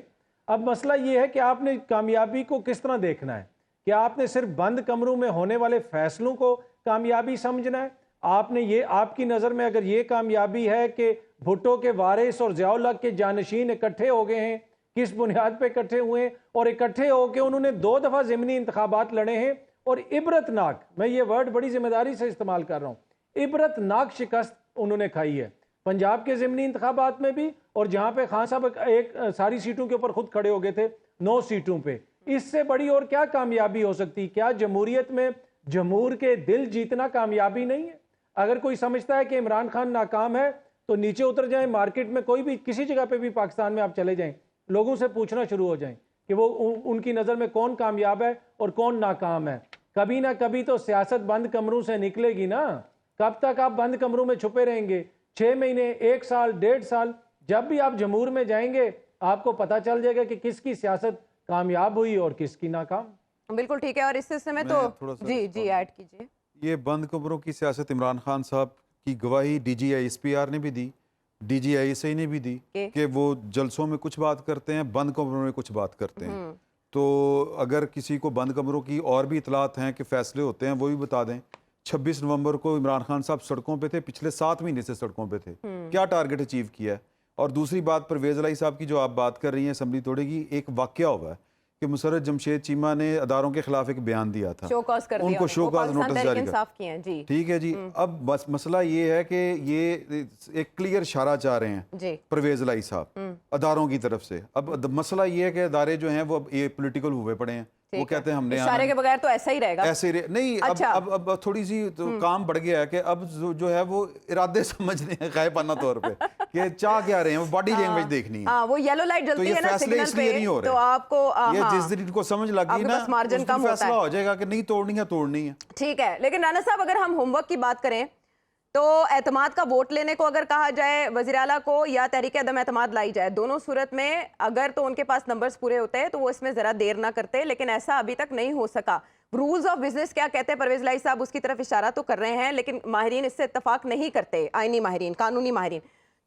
اب مسئلہ یہ ہے کہ آپ نے کامیابی کو کس طرح دیکھنا ہے؟ کیا آپ نے صرف بند کمروں میں ہونے والے فیصلوں کو کامیابی سمجھنا ہے؟ آپ نے یہ، آپ کی نظر میں اگر یہ کامیابی ہے کہ بھٹو کے وارث اور ضیاء الحق کے جانشین اکٹھے ہو گئے ہیں، کس بنیاد پہ اکٹھے ہوئے ہیں، اور اکٹھے ہو کے انہوں نے 2 دفعہ ضمنی انتخابات لڑے ہیں، اور عبرت ناک، میں یہ ورڈ بڑی ذمہ داری سے استعمال کر رہا ہوں، عبرت ناک شکست انہوں نے کھائی ہے پنجاب کے ضمنی انتخابات میں بھی، اور جہاں پہ خان صاحب ایک ساری سیٹوں کے اوپر خود کھڑے ہو گئے تھے 9 سیٹوں پہ۔ اس سے بڑی اور کیا کامیابی ہو سکتی؟ کیا جمہوریت میں جمہور کے دل جیتنا کامیابی نہیں ہے؟ اگر کوئی سمجھتا ہے کہ عمران خان ناکام ہے تو نیچے اتر جائیں، مارکیٹ میں کوئی بھی کسی جگہ پہ بھی پاکستان میں آپ چلے جائیں، لوگوں سے پوچھنا شروع ہو جائیں کہ وہ ان کی نظر میں کون کامیاب ہے اور کون ناکام ہے۔ کبھی نہ کبھی تو سیاست بند کمروں سے نکلے گی نا، کب تک آپ بند کمروں میں چھپے رہیں گے؟ 6 مہینے، 1 سال، 1.5 سال، جب بھی آپ جمہور میں جائیں گے آپ کو پتہ چل جائے گا کہ کس کی سیاست کامیاب ہوئی اور کس کی ناکام۔ بالکل ٹھیک ہے، اور اس سلسلے میں تو جی ایڈ کیجئے۔ یہ بند کمروں کی سیاست عمران خان صاحب کی گواہی D G I S P R نے بھی دی، D G I S I نے بھی دی کہ وہ جلسوں میں کچھ بات کرتے ہیں، بند کمروں میں کچھ بات کرتے ہیں۔ تو اگر کسی کو بند کمروں کی اور بھی اطلاعات ہیں کہ فیصلے ہوتے ہیں وہ بھی بتا دیں۔ 26 نومبر کو عمران خان صاحب سڑکوں پہ تھے، پچھلے 7 مہینے سے سڑکوں پہ تھے، کیا ٹارگٹ اچیو کیا ہے؟ اور دوسری بات پرویز الہی صاحب کی جو آپ بات کر رہی ہیں اسمبلی توڑے گی، ایک واقعہ ہوا ہے کہ مسرت جمشید چیمہ نے اداروں کے خلاف ایک بیان دیا تھا، ان کو شو کاز نوٹس جاری کیا، ٹھیک ہے جی۔ اب مسئلہ یہ ہے کہ یہ ایک کلیئر اشارہ چاہ رہے ہیں پرویز الہی صاحب اداروں کی طرف سے۔ اب مسئلہ یہ ہے کہ ادارے جو ہیں وہ یہ پولیٹیکل ہوئے پڑے ہیں، وہ کہتے ہیں ہم نے اشارے کے بغیر تو ایسا ہی رہے گا، ایسے نہیں۔ اب تھوڑی سی کام بڑھ گیا ہے کہ اب جو ہے وہ ارادے سمجھنے ہیں غائبانہ طور پہ کہ چاہ کیا رہے ہیں، وہ باڈی لینگویج دیکھنی ہے، وہ یلو لائٹ جلتی ہے نا سگنل پہ، تو آپ کو یہ جس دن کو سمجھ لگی نا اس دن فیصلہ ہو جائے گا کہ نہیں توڑنی ہے توڑنی ہے۔ ٹھیک ہے، لیکن رانا صاحب اگر ہم ہوم ورک کی بات کریں تو اعتماد کا ووٹ لینے کو اگر کہا جائے وزیر اعلیٰ کو یا تحریک عدم اعتماد لائی جائے، دونوں صورت میں اگر تو ان کے پاس نمبرز پورے ہوتے ہیں تو وہ اس میں ذرا دیر نہ کرتے، لیکن ایسا ابھی تک نہیں ہو سکا۔ رولز آف بزنس کیا کہتے ہیں پرویز الہی صاحب، اس کی طرف اشارہ تو کر رہے ہیں، لیکن ماہرین اس سے اتفاق نہیں کرتے، آئینی ماہرین، قانونی ماہرین۔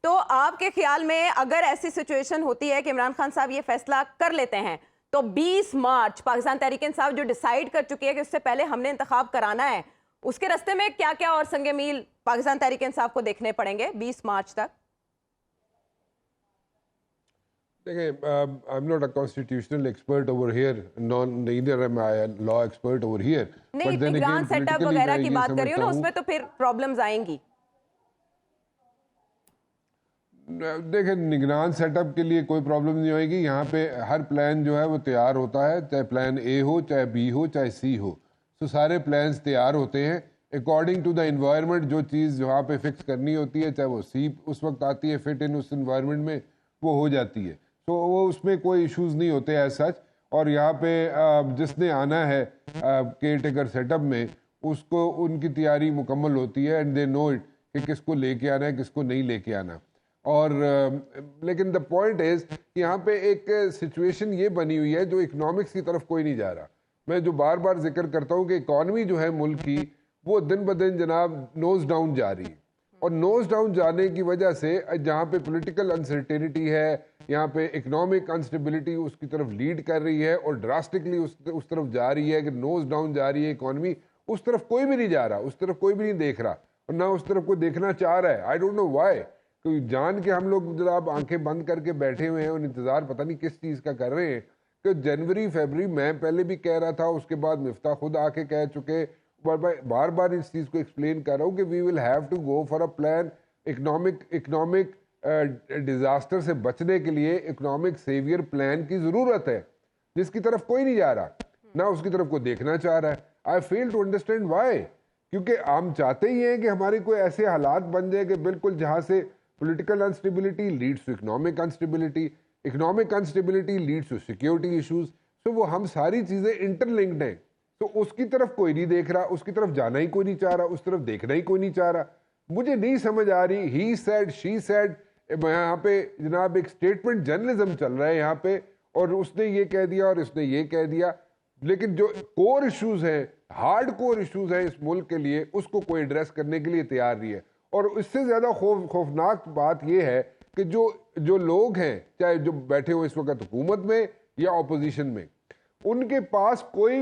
تو آپ کے خیال میں اگر ایسی سچویشن ہوتی ہے کہ عمران خان صاحب یہ فیصلہ کر لیتے ہیں تو 20 مارچ پاکستان تحریک انصاف جو ڈیسائیڈ کر چکی ہے کہ اس سے پہلے ہم نے انتخاب کرانا ہے، اس کے راستے میں کیا کیا اور سنگ میل پاکستان تحریک انصاف کو دیکھنے پڑیں گے 20 مارچ تک؟ دیکھیں، I'm not a constitutional expert over here, neither am I a law expert over here. نہیں، نگران سیٹ اپ وغیرہ کی بات کر رہی ہوں نا، اس میں تو پھر پرابلمز آئیں گی۔ دیکھیں، نگران سیٹ اپ کے لیے کوئی پرابلم نہیں ہوئے گی، یہاں پہ ہر پلان جو ہے وہ تیار ہوتا ہے، چاہے پلان اے ہو، چاہے بی ہو، چاہے سی ہو، تو سارے پلانز تیار ہوتے ہیں اکارڈنگ ٹو دا انوائرمنٹ۔ جو چیز وہاں پہ فکس کرنی ہوتی ہے، چاہے وہ سی اس وقت آتی ہے فٹ ان اس انوائرمنٹ میں، وہ ہو جاتی ہے، تو وہ اس میں کوئی ایشوز نہیں ہوتے ایز سچ۔ اور یہاں پہ جس نے آنا ہے کیئر ٹیکر سیٹ اپ میں، اس کو ان کی تیاری مکمل ہوتی ہے، اینڈ دے نو اٹ کہ کس کو لے کے آنا ہے، کس کو نہیں لے کے آنا۔ اور لیکن دا پوائنٹ از کہ یہاں پہ ایک سچویشن یہ بنی ہوئی ہے جو اکنامکس کی طرف کوئی نہیں جا رہا. میں جو بار بار ذکر کرتا ہوں کہ اکانومی جو ہے ملک کی وہ دن بدن جناب نوز ڈاؤن جا رہی ہے, اور نوز ڈاؤن جانے کی وجہ سے جہاں پہ پولیٹیکل انسرٹینٹی ہے, یہاں پہ اکنامک انسٹیبلٹی اس کی طرف لیڈ کر رہی ہے اور ڈراسٹکلی اس طرف جا رہی ہے کہ نوز ڈاؤن جا رہی ہے اکانومی, اس طرف کوئی بھی نہیں جا رہا, اس طرف کوئی بھی نہیں دیکھ رہا اور نہ اس طرف کوئی دیکھنا چاہ رہا ہے. آئی ڈونٹ نو وائی, تو جان کے ہم لوگ جناب آنکھیں بند کر کے بیٹھے ہوئے ہیں اور انتظار پتہ نہیں کس چیز کا کر رہے ہیں کہ جنوری فیبری, میں پہلے بھی کہہ رہا تھا, اس کے بعد مفتاح خود آ کے کہہ چکے, بار بار اس چیز کو ایکسپلین کر رہا ہوں کہ we will have to go for a plan. Economic disaster سے بچنے کے لیے اکنامک سیویئر پلان کی ضرورت ہے, جس کی طرف کوئی نہیں جا رہا, نہ اس کی طرف کوئی دیکھنا چاہ رہا ہے. آئی فیل ٹو انڈرسٹینڈ وائی, کیونکہ ہم چاہتے ہی ہیں کہ ہماری کوئی ایسے حالات بن جائے کہ بالکل جہاں سے political instability leads to economic instability, economic instability leads to security issues. تو وہ ہم ساری چیزیں انٹر لنکڈ ہیں, تو اس کی طرف کوئی نہیں دیکھ رہا, اس کی طرف جانا ہی کوئی نہیں چاہ رہا, اس طرف دیکھنا ہی کوئی نہیں چاہ رہا. مجھے نہیں سمجھ آ رہی, ہی سیڈ شی سیڈ, یہاں پہ جناب ایک اسٹیٹمنٹ جرنلزم چل رہا ہے یہاں پہ, اور اس نے یہ کہہ دیا اور اس نے یہ کہہ دیا, لیکن جو کور ایشوز ہیں, ہارڈ کور ایشوز ہیں اس ملک کے لیے, اس کو کوئی ایڈریس کرنے کے لیے تیار نہیں ہے. اور اس سے زیادہ خوفناک بات یہ ہے کہ جو لوگ ہیں, چاہے جو بیٹھے ہوئے اس وقت حکومت میں یا اپوزیشن میں, ان کے پاس کوئی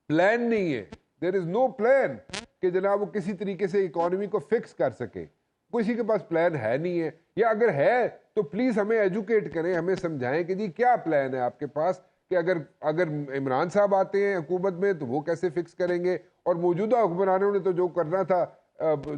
پلان نہیں ہے. دیر از نو پلان کہ جناب وہ کسی طریقے سے اکانومی کو فکس کر سکے. کسی کے پاس پلان ہے نہیں ہے, یا اگر ہے تو پلیز ہمیں ایجوکیٹ کریں, ہمیں سمجھائیں کہ جی کیا پلان ہے آپ کے پاس, کہ اگر عمران صاحب آتے ہیں حکومت میں تو وہ کیسے فکس کریں گے, اور موجودہ حکمرانوں نے تو جو کرنا تھا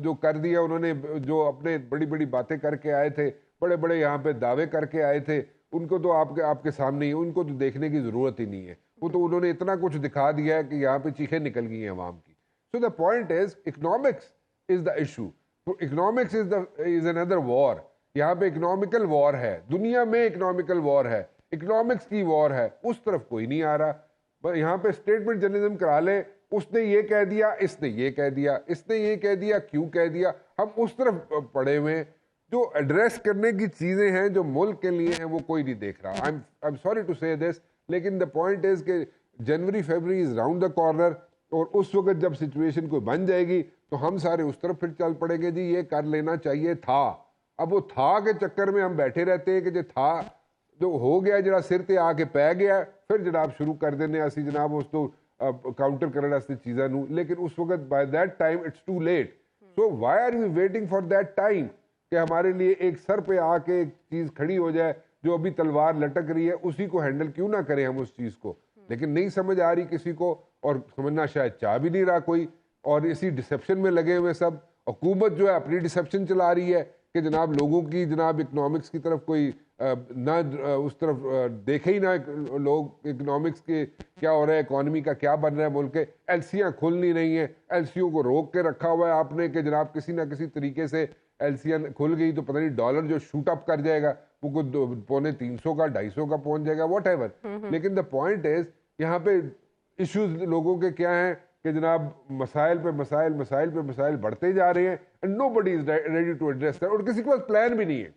جو کر دیا, انہوں نے جو اپنے بڑی بڑی باتیں کر کے آئے تھے, بڑے بڑے یہاں پہ دعوے کر کے آئے تھے, ان کو تو آپ کے سامنے ہی, ان کو تو دیکھنے کی ضرورت ہی نہیں ہے. وہ تو انہوں نے اتنا کچھ دکھا دیا ہے کہ یہاں پہ چیخیں نکل گئی ہیں عوام کی. So the point is economics is the issue, economics is under war. یہاں پہ اکنامیکل وار ہے, دنیا میں اکنامیکل وار ہے, اکنامکس کی وار ہے, اس طرف کوئی نہیں آ رہا. یہاں پہ اسٹیٹمنٹ جرنلزم کرا لے, اس نے یہ کہہ دیا, اس نے یہ کہہ دیا, اس نے یہ کہہ دیا, کیوں کہہ دیا, ہم اس طرف پڑے ہوئے ہیں. جو ایڈریس کرنے کی چیزیں ہیں جو ملک کے لیے ہیں وہ کوئی نہیں دیکھ رہا. I'm sorry to say this, لیکن the point is کہ جنوری فیبری از راؤنڈ دا کارنر, اور اس وقت جب سچویشن کوئی بن جائے گی تو ہم سارے اس طرف پھر چل پڑیں گے, جی یہ کر لینا چاہیے تھا. اب وہ تھا کے چکر میں ہم بیٹھے رہتے ہیں کہ جو تھا جو ہو گیا جڑا سر تے آ کے پی گیا, پھر جناب شروع کر دینے اسی جناب اس تو کاؤنٹر کرنے واسطے چیزاں نو, لیکن اس وقت by that time it's too late. So why are you waiting for that time کہ ہمارے لیے ایک سر پہ آ کے ایک چیز کھڑی ہو جائے جو ابھی تلوار لٹک رہی ہے, اسی کو ہینڈل کیوں نہ کریں ہم اس چیز کو. لیکن نہیں سمجھ آ رہی کسی کو, اور سمجھنا شاید چاہ بھی نہیں رہا کوئی, اور اسی ڈسیپشن میں لگے ہوئے سب. حکومت جو ہے اپنی ڈسیپشن چلا رہی ہے کہ جناب لوگوں کی جناب اکنامکس کی طرف کوئی نہ اس طرف دیکھے ہی نہ لوگ, اکنامکس کے کیا ہو رہا ہے, اکانومی کا کیا بن رہا ہے ملک کے. ایل سیاں کھل نہیں رہی ہیں, ایل سیوں کو روک کے رکھا ہوا ہے آپ نے کہ جناب کسی نہ کسی طریقے سے ایل سیاں کھل گئی تو پتہ نہیں ڈالر جو شوٹ اپ کر جائے گا وہ کوئی 350 کا 250 کا پہنچ جائے گا, واٹ ایور. لیکن دا پوائنٹ از یہاں پہ ایشوز لوگوں کے کیا ہیں کہ جناب مسائل پہ مسائل, مسائل پہ مسائل بڑھتے جا رہے ہیں, and nobody is ready to address that, اور کسی کے پاس پلان بھی نہیں ہے.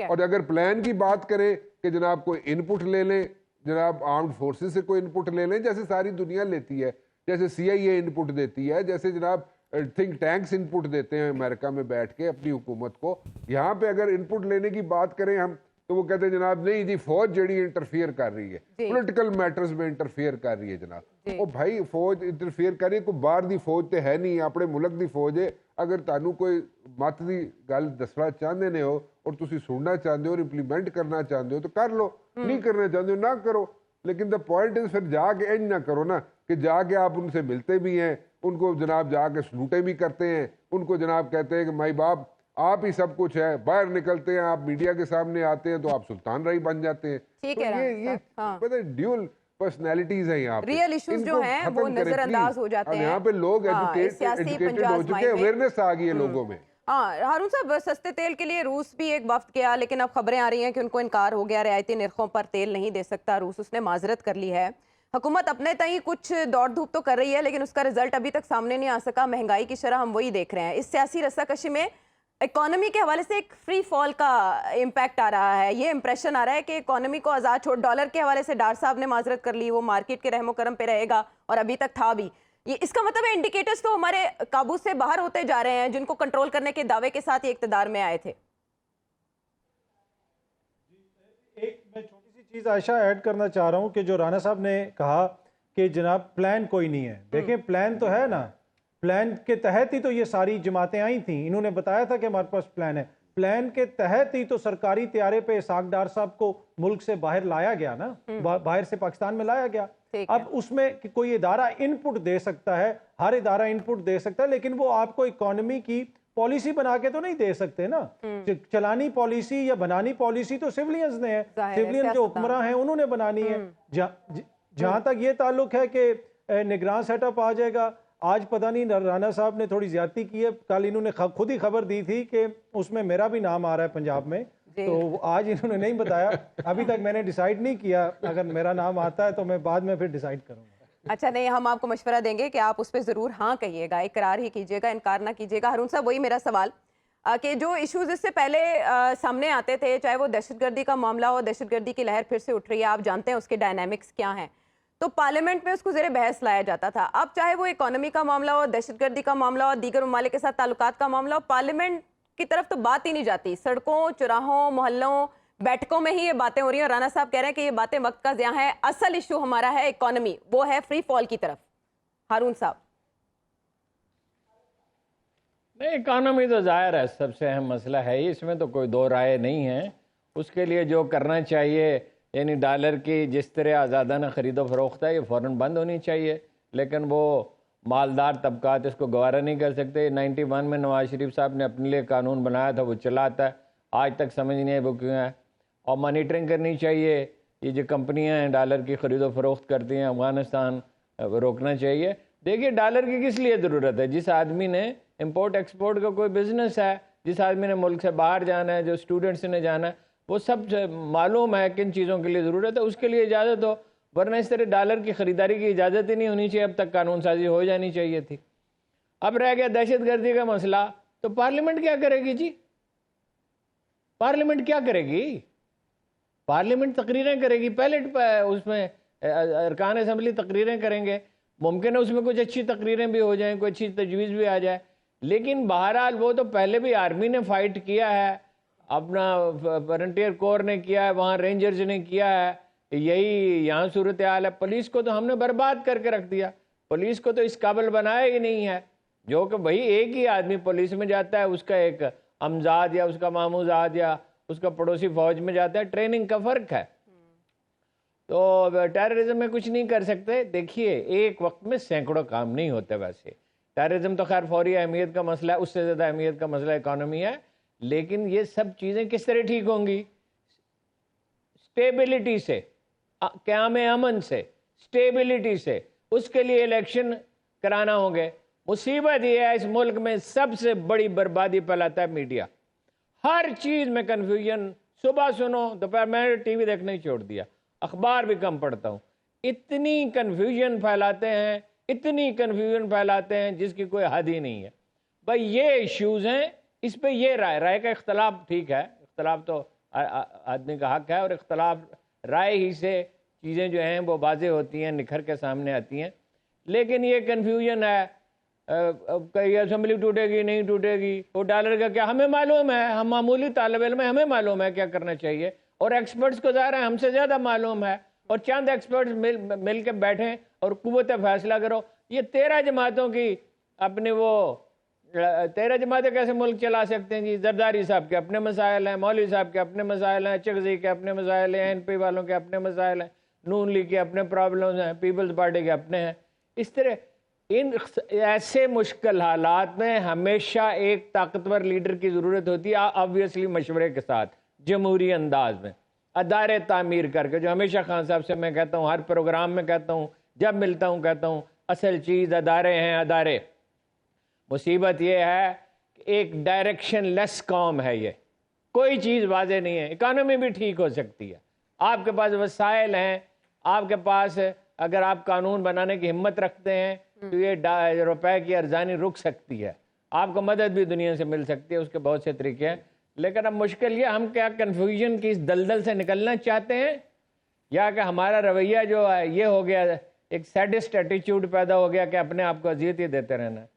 اور اگر پلان کی بات کریں کہ جناب کوئی ان پٹ لے لیں, جناب آرمڈ فورسز سے کوئی ان پٹ لے لیں جیسے ساری دنیا لیتی ہے, جیسے سی آئی اے ان پٹ دیتی ہے, جیسے جناب تھنک ٹینکس ان پٹ دیتے ہیں امریکہ میں بیٹھ کے اپنی حکومت کو. یہاں پہ اگر ان پٹ لینے کی بات کریں ہم تو وہ کہتے ہیں جناب نہیں جی فوج جڑی انٹرفیئر کر رہی ہے, پولیٹیکل میٹرز میں انٹرفیئر کر رہی ہے جناب. او بھائی فوج انٹرفیئر کر رہی ہے, کوئی باہر دی فوج تے ہے نہیں, اپنے ملک دی فوج ہے. اگر تانوں کوئی مت دی گل دسنا چاہتے نے ہو اور تسی سننا چاہتے ہو اور امپلیمنٹ کرنا چاہتے ہو تو کر لو, نہیں کرنا چاہتے ہو نہ کرو. لیکن دا پوائنٹ از پھر جا کے انج نہ کرو نا کہ جا کے آپ ان سے ملتے بھی ہیں, ان کو جناب جا کے سلوٹیں بھی کرتے ہیں, ان کو جناب کہتے ہیں کہ مائی باپ آپ ہی سب کچھ ہے, باہر نکلتے ہیں آپ میڈیا کے سامنے آتے ہیں تو آپ سلطان رائی بن جاتے ہیں. یہ پتہ ڈیول پرسنالٹیز ہیں یہاں پہ, ریئل ایشوز جو ہیں وہ نظر انداز ہو جاتے ہیں. یہاں پہ لوگ ایجوکیٹڈ ہو چکے ہیں, اویئرنیس آ گئی ہے لوگوں میں. ہارون صاحب, سستے تیل کے لیے روس بھی ایک وفد گیا, لیکن اب خبریں آ رہی ہیں کہ ان کو انکار ہو گیا, رعایتی نرخوں پر تیل نہیں دے سکتا روس, اس نے معذرت کر لی ہے. حکومت اپنے تئیں کچھ دوڑ دھوپ تو کر رہی ہے لیکن اس کا رزلٹ ابھی تک سامنے نہیں آ سکا, مہنگائی کی شرح ہم وہی دیکھ رہے ہیں. اس سیاسی رسا کشی میں इकोनॉमी के हवाले से एक फ्री फॉल का इम्पैक्ट आ रहा है, ये इंप्रेशन आ रहा है कि इकोनॉमी को आज़ाद छोड़, डॉलर के हवाले से डार साहब ने माजरत कर ली, वो मार्केट के रहमो करम पे रहेगा और अभी तक था भी। ये इसका मतलब है इंडिकेटर्स तो हमारे काबू से बाहर होते जा रहे हैं, जिनको कंट्रोल करने के दावे के साथ ये इक़्तिदार में आए थे। एक मैं छोटी सी चीज़ आयशा ऐड करना चाह रहा हूँ कि जो राना साहब ने कहा कि जनाब प्लान कोई नहीं है, देखें प्लान तो है ना, प्लान के तहत ही तो ये सारी जमातें आई थी, इन्होंने बताया था कि हमारे पास प्लान है, प्लान के तहत ही तो सरकारी त्यारे पे इसहाक डार साहब को मुल्क से बाहर लाया गया ना, बाहर से पाकिस्तान में लाया गया। अब उसमें कोई इदारा इनपुट दे सकता है, हर इदारा इनपुट दे सकता है, लेकिन वो आपको इकोनॉमी की पॉलिसी बना के तो नहीं दे सकते ना। चलानी पॉलिसी या बनानी पॉलिसी तो सिविलियंस ने है, सिविलियन जो हुक्मरान हैं उन्होंने बनानी है। जहां तक ये ताल्लुक है कि निगरान सेटअप आ जाएगा, आज पता नहीं राना साहब ने थोड़ी ज्यादती की है, कल इन्होंने खुद ही खबर दी थी कि उसमें मेरा भी नाम आ रहा है पंजाब में, तो आज इन्होंने नहीं बताया, अभी तक मैंने डिसाइड नहीं किया, अगर मेरा नाम आता है तो मैं बाद में फिर डिसाइड करूंगा। अच्छा, नहीं, हम आपको मशवरा देंगे कि आप उस पर ज़रूर हाँ कहिएगा, इकरार ही कीजिएगा, इनकार ना कीजिएगा। हारून साहब, वही मेरा सवाल कि जो इश्यूज इससे पहले सामने आते थे, चाहे वो दहशतगर्दी का मामला हो, दहशतगर्दी की लहर फिर से उठ रही है, आप जानते हैं उसके डायनामिक्स क्या हैं, तो पार्लियामेंट में उसको ज़ेरे बहस लाया जाता था। अब चाहे वो इकोनॉमी का मामला हो, दहशतगर्दी का मामला हो, दीगर ममालिक के साथ ताल्लुकात का मामला हो, पार्लियामेंट की तरफ तो बात ही नहीं जाती। सड़कों, चौराहों, मोहल्लों, बैठकों में ही ये बातें हो रही हैं और राना साहब कह रहे हैं कि ये बातें वक्त का ज़िया है, असल इशू हमारा है इकोनॉमी, वो है फ्री फॉल की तरफ। हारून साहब। नहीं, इकोनॉमी तो ज़ाहिर है सबसे अहम मसला है ही, इसमें तो कोई दो राय नहीं है। उसके लिए जो करना चाहिए, यानी डॉलर की जिस तरह आज़ादाना ख़रीदो फरोख्त है, ये फ़ौरन बंद होनी चाहिए, लेकिन वो मालदार तबकात इसको गवारा नहीं कर सकते। 91 में नवाज शरीफ साहब ने अपने लिए कानून बनाया था, वो चलाता है, आज तक समझ नहीं है वो क्यों है। और मॉनिटरिंग करनी चाहिए, ये जो कंपनियां हैं डॉलर की ख़रीदो फरोख्त करती हैं, अफ़गानिस्तान रोकना चाहिए। देखिए डॉलर की किस लिए ज़रूरत है, जिस आदमी ने इंपोर्ट एक्सपोर्ट का कोई बिज़नेस है, जिस आदमी ने मुल्क से बाहर जाना है, जो स्टूडेंट्स ने जाना है, वो सब मालूम है किन चीज़ों के लिए ज़रूरत है, उसके लिए इजाज़त हो, वरना इस तरह डॉलर की ख़रीदारी की इजाज़त ही नहीं होनी चाहिए। अब तक कानून साजी हो जानी चाहिए थी। अब रह गया दहशतगर्दी का मसला, तो पार्लियामेंट क्या करेगी जी? पार्लियामेंट क्या करेगी? पार्लियामेंट तकरीरें करेगी, पैलेट उसमें अरकान असम्बली तकरीरें करेंगे, मुमकिन है उसमें कुछ अच्छी तकरीरें भी हो जाएं, कोई अच्छी तजवीज़ भी आ जाए, लेकिन बहरहाल वो तो पहले भी आर्मी ने फ़ाइट किया है, अपना फ्रंटियर कोर ने किया है, वहाँ रेंजर्स ने किया है, यही यहाँ सूरत हाल है। पुलिस को तो हमने बर्बाद करके रख दिया, पुलिस को तो इस काबिल बनाया ही नहीं है, जो कि भाई एक ही आदमी पुलिस में जाता है, उसका एक अमजाद या उसका मामूजाद या उसका पड़ोसी फौज में जाता है, ट्रेनिंग का फ़र्क है। तो टेररिज्म में कुछ नहीं कर सकते। देखिए एक वक्त में सैकड़ों काम नहीं होते, वैसे टेररिज्म तो खैर फौरी अहमियत का मसला है, उससे ज़्यादा अहमियत का मसला इकॉनमी है, लेकिन ये सब चीज़ें किस तरह ठीक होंगी? स्टेबिलिटी से, क़याम अमन से, स्टेबिलिटी से, उसके लिए इलेक्शन कराना होंगे। मुसीबत ये है इस मुल्क में सबसे बड़ी बर्बादी फैलाता है मीडिया, हर चीज़ में कन्फ्यूजन, सुबह सुनो दोपहर, मैंने टीवी देखना ही छोड़ दिया, अखबार भी कम पढ़ता हूँ, इतनी कन्फ्यूजन फैलाते हैं, इतनी कन्फ्यूजन फैलाते हैं जिसकी कोई हद ही नहीं है। भाई ये इश्यूज़ हैं, इस पे ये राय का इख्तलाफ ठीक है, इख्तलाफ तो आदमी का हक है, और इख्तलाफ राय ही से चीज़ें जो हैं वो वाज़ेह होती हैं, निखर के सामने आती हैं। लेकिन ये कन्फ्यूजन है, कहीं असेंबली टूटेगी नहीं टूटेगी, वो डॉलर का क्या, हमें मालूम है, हम मामूली तालिब इल्म में, हमें मालूम है क्या करना चाहिए, और एक्सपर्ट्स को ज़ाहिर है हमसे ज़्यादा मालूम है, और चंद एक्सपर्ट्स मिल के बैठें और कुव्वत फैसला करो। ये 13 जमातों की अपने वो 13 जमातें कैसे मुल्क चला सकते हैं जी? जरदारी साहब के अपने मसाइल हैं, मौलवी साहब के अपने मसाइल हैं, चगजी के अपने मसाइल हैं, NP वालों के अपने मसाइल हैं, नून लीग के अपने प्रॉब्लम्स हैं, पीपल्स पार्टी के अपने हैं। इस तरह इन ऐसे मुश्किल हालात में हमेशा एक ताकतवर लीडर की ज़रूरत होती है, ऑब्वियसली मशवरे के साथ, जमहूरी अंदाज में, अदारे तामीर करके, जो हमेशा खान साहब से मैं कहता हूँ, हर प्रोग्राम में कहता हूँ, जब मिलता हूँ कहता हूँ, असल चीज़ अदारे हैं, अदारे। मुसीबत ये है कि एक डायरेक्शन लेस कौम है, ये कोई चीज़ वाज़ेह नहीं है। इकानमी भी ठीक हो सकती है, आपके पास वसाइल हैं, आपके पास अगर आप कानून बनाने की हिम्मत रखते हैं तो ये रुपए की अर्जानी रुक सकती है। आपको मदद भी दुनिया से मिल सकती है, उसके बहुत से तरीके हैं। लेकिन अब मुश्किल ये, हम क्या कन्फ्यूजन की इस दलदल से निकलना चाहते हैं, या कि हमारा रवैया जो है ये हो गया, एक सैडिस्ट एटीट्यूड पैदा हो गया कि अपने आप को अजियत ही देते रहना है।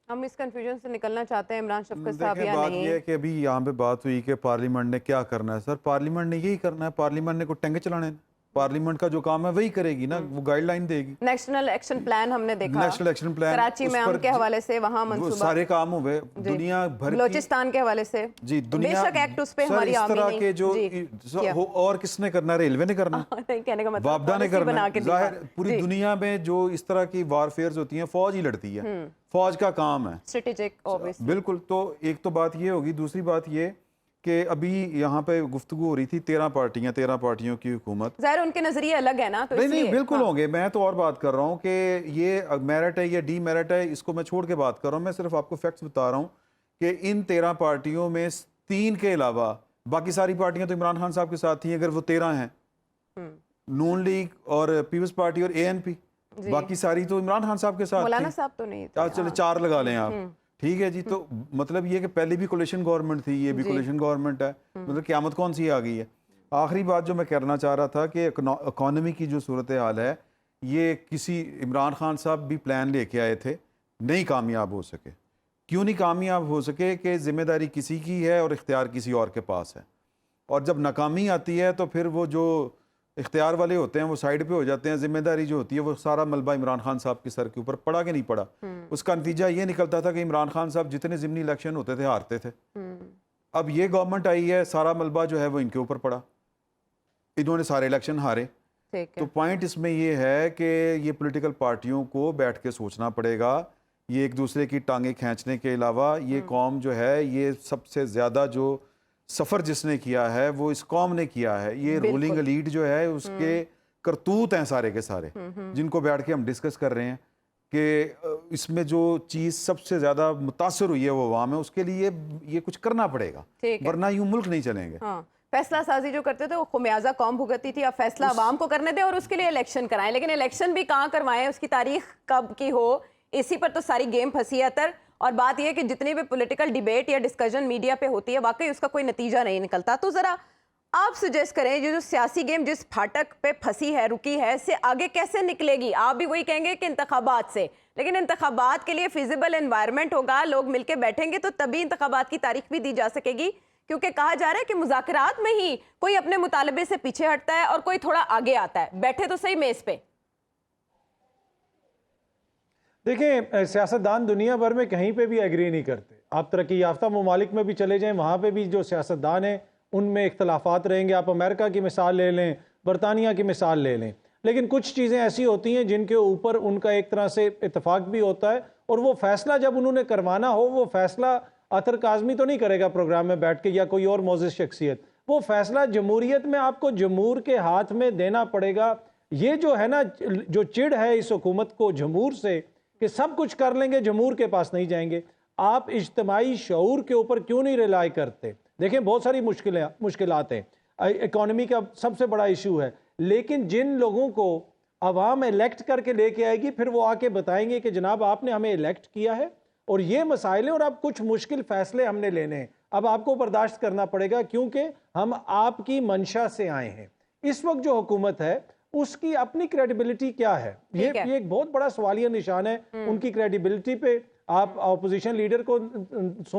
हम इस कंफ्यूजन से निकलना चाहते हैं इमरान शफकत साहब देखिए, या बात नहीं? ये है कि अभी यहाँ पे बात हुई कि पार्लियामेंट ने क्या करना है। सर, पार्लियामेंट ने यही करना है, पार्लियामेंट ने को टेंगे चलाने हैं। पार्लियामेंट का जो काम है वही करेगी ना, वो गाइडलाइन देगी। नेशनल एक्शन प्लान हमने देखा, नेशनल एक्शन प्लान कराची में अमन के हवाले से, वहाँ वो मंसूबा, सारे काम हुए दुनिया भर की, बलोचिस्तान के हवाले से जी दुनिया, बेशक एक्ट उस पे सर, हमारी इस आर्मी तरह नहीं के जो जी, किया। और किसने करना, रेलवे ने करना, नहीं कहने का मतलब वापडा ने policy करना बना है। के दिखा। जाहिर पूरी जी, दुनिया में जो इस तरह की वारफेयर्स होती हैं, फौज ही लड़ती है, फौज का काम है। Strategic obvious. बिल्कुल। तो एक तो बात ये होगी, दूसरी बात ये कि अभी यहाँ पे गुफ्तगू हो रही थी 13 पार्टियों की हुकूमत। ज़ाहिर उनके नजरिए अलग है ना, तो नहीं इसलिए बिल्कुल हाँ। होंगे। मैं तो और बात कर रहा हूँ कि ये मेरिट है या डी मेरिट है, इसको मैं छोड़ के बात कर रहा हूँ। मैं सिर्फ आपको फैक्ट्स बता रहा हूँ कि इन 13 पार्टियों में 3 के अलावा बाकी सारी पार्टियां तो इमरान खान साहब के साथ थी, अगर वो 13 हैं, नून लीग और पीपल्स पार्टी और ANP, बाकी सारी तो इमरान खान साहब के साथ मौलाना थी। साहब तो नहीं थे। चलो 4 लगा लें आप, ठीक है जी। तो मतलब ये कि पहले भी कोलिशन गवर्नमेंट थी, ये भी कोलिशन गवर्नमेंट है, मतलब क़यामत कौन सी आ गई है। आखिरी बात जो मैं करना चाह रहा था कि इकॉनमी की जो सूरत हाल है, ये किसी इमरान खान साहब भी प्लान लेके आए थे, नहीं कामयाब हो सके। क्यों नहीं कामयाब हो सके? कि जिम्मेदारी किसी की है और इख्तियार किसी और के पास है, और जब नाकामी आती है तो फिर वो जो इख्तियार वाले होते हैं वो साइड पे हो जाते हैं, जिम्मेदारी जो होती है वो सारा मलबा इमरान खान साहब के सर के ऊपर पड़ा कि नहीं पड़ा। उसका नतीजा ये निकलता था कि इमरान खान साहब जितने ज़िमनी इलेक्शन होते थे हारते थे। अब ये गवर्नमेंट आई है, सारा मलबा जो है वो इनके ऊपर पड़ा, इन्होंने सारे इलेक्शन हारे। ठीक तो है। पॉइंट इसमें ये है कि ये पॉलिटिकल पार्टियों को बैठ के सोचना पड़ेगा। ये एक दूसरे की टांगे खींचने के अलावा ये कौम जो है, ये सबसे ज़्यादा जो सफ़र जिसने किया है वो इस कौम ने किया है। ये रूलिंग एलीट जो है उसके करतूत हैं सारे के सारे, जिनको बैठ के हम डिस्कस कर रहे हैं कि इसमें जो चीज़ सबसे ज़्यादा मुतासर हुई है वो अवाम है। उसके लिए ये कुछ करना पड़ेगा, ठीक है। वरना यूँ मुल्क नहीं चलेंगे। हाँ, फैसला साजी जो करते थे वो खुमियाजा कौम भुगतती थी, अब फैसला अवाम को करने दे और उसके लिए इलेक्शन कराएं। लेकिन इलेक्शन भी कहाँ करवाएं, उसकी तारीख कब की हो, इसी पर तो सारी गेम फंसी है अतर। और बात यह है कि जितनी भी पॉलिटिकल डिबेट या डिस्कशन मीडिया पे होती है, वाकई उसका कोई नतीजा नहीं निकलता। तो ज़रा आप सजेस्ट करें, ये जो सियासी गेम जिस फाटक पे फंसी है, रुकी है, इससे आगे कैसे निकलेगी? आप भी वही कहेंगे कि इंतखाबात से, लेकिन इंतखाबात के लिए फिजिबल एनवायरनमेंट होगा, लोग मिलके बैठेंगे तो तभी इंतखाबात की तारीख भी दी जा सकेगी। क्योंकि कहा जा रहा है कि मुज़ाकरात में ही कोई अपने मुतालबे से पीछे हटता है और कोई थोड़ा आगे आता है। बैठे तो सही मेज़ पे। देखें, सियासतदान दुनिया भर में कहीं पे भी एग्री नहीं करते। आप तरक्की याफ्ता ममालिक में भी चले जाएं, वहाँ पे भी जो सियासतदान हैं उनमें इख्तलाफात रहेंगे। आप अमेरिका की मिसाल ले लें, बरतानिया की मिसाल ले लें, लेकिन कुछ चीज़ें ऐसी होती हैं जिनके ऊपर उनका एक तरह से इत्तेफाक भी होता है, और वो फैसला जब उन्होंने करवाना हो, वो फैसला अतर काज़मी तो नहीं करेगा प्रोग्राम में बैठ के या कोई और मोअज़्ज़ज़ शख्सियत। वो फैसला जमहूरियत में आपको जमहूर के हाथ में देना पड़ेगा। ये जो है ना, जो चिढ़ है इस हुकूमत को जमहूर से कि सब कुछ कर लेंगे, जमहूर के पास नहीं जाएंगे। आप इज्तिमाई शऊर के ऊपर क्यों नहीं रिलाई करते? देखें, बहुत सारी मुश्किलात हैं, इकॉनमी का सबसे बड़ा इशू है, लेकिन जिन लोगों को अवाम इलेक्ट करके लेके आएगी, फिर वो आके बताएंगे कि जनाब आपने हमें इलेक्ट किया है और ये मसाइल हैं और अब कुछ मुश्किल फैसले हमने लेने हैं, अब आपको बर्दाश्त करना पड़ेगा क्योंकि हम आपकी मंशा से आए हैं। इस वक्त जो हुकूमत है उसकी अपनी क्रेडिबिलिटी क्या है? ये एक बहुत बड़ा सवालिया निशान है उनकी क्रेडिबिलिटी पे। आप अपोजिशन लीडर को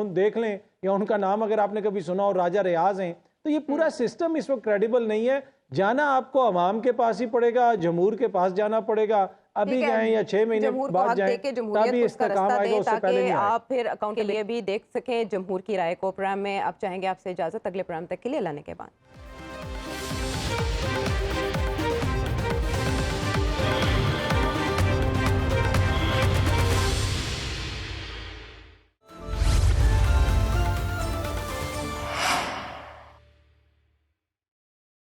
देख लें, या उनका नाम अगर आपने कभी सुना हो, राजा रियाज हैं, तो ये पूरा सिस्टम इस वक्त क्रेडिबल नहीं है। जाना आपको अवाम के पास ही पड़ेगा, जमहूर के पास जाना पड़ेगा। अभी जाएं या 6 महीने बाद जाएं, तभी इसका काम आएगा, उससे पहले नहीं आएगा। आप फिर अकाउंट के लिए भी देख सकें जमहूर की राय को। प्रोग्राम में आप चाहेंगे आपसे इजाजत, अगले प्रोग्राम तक के लिए लाने के बाद।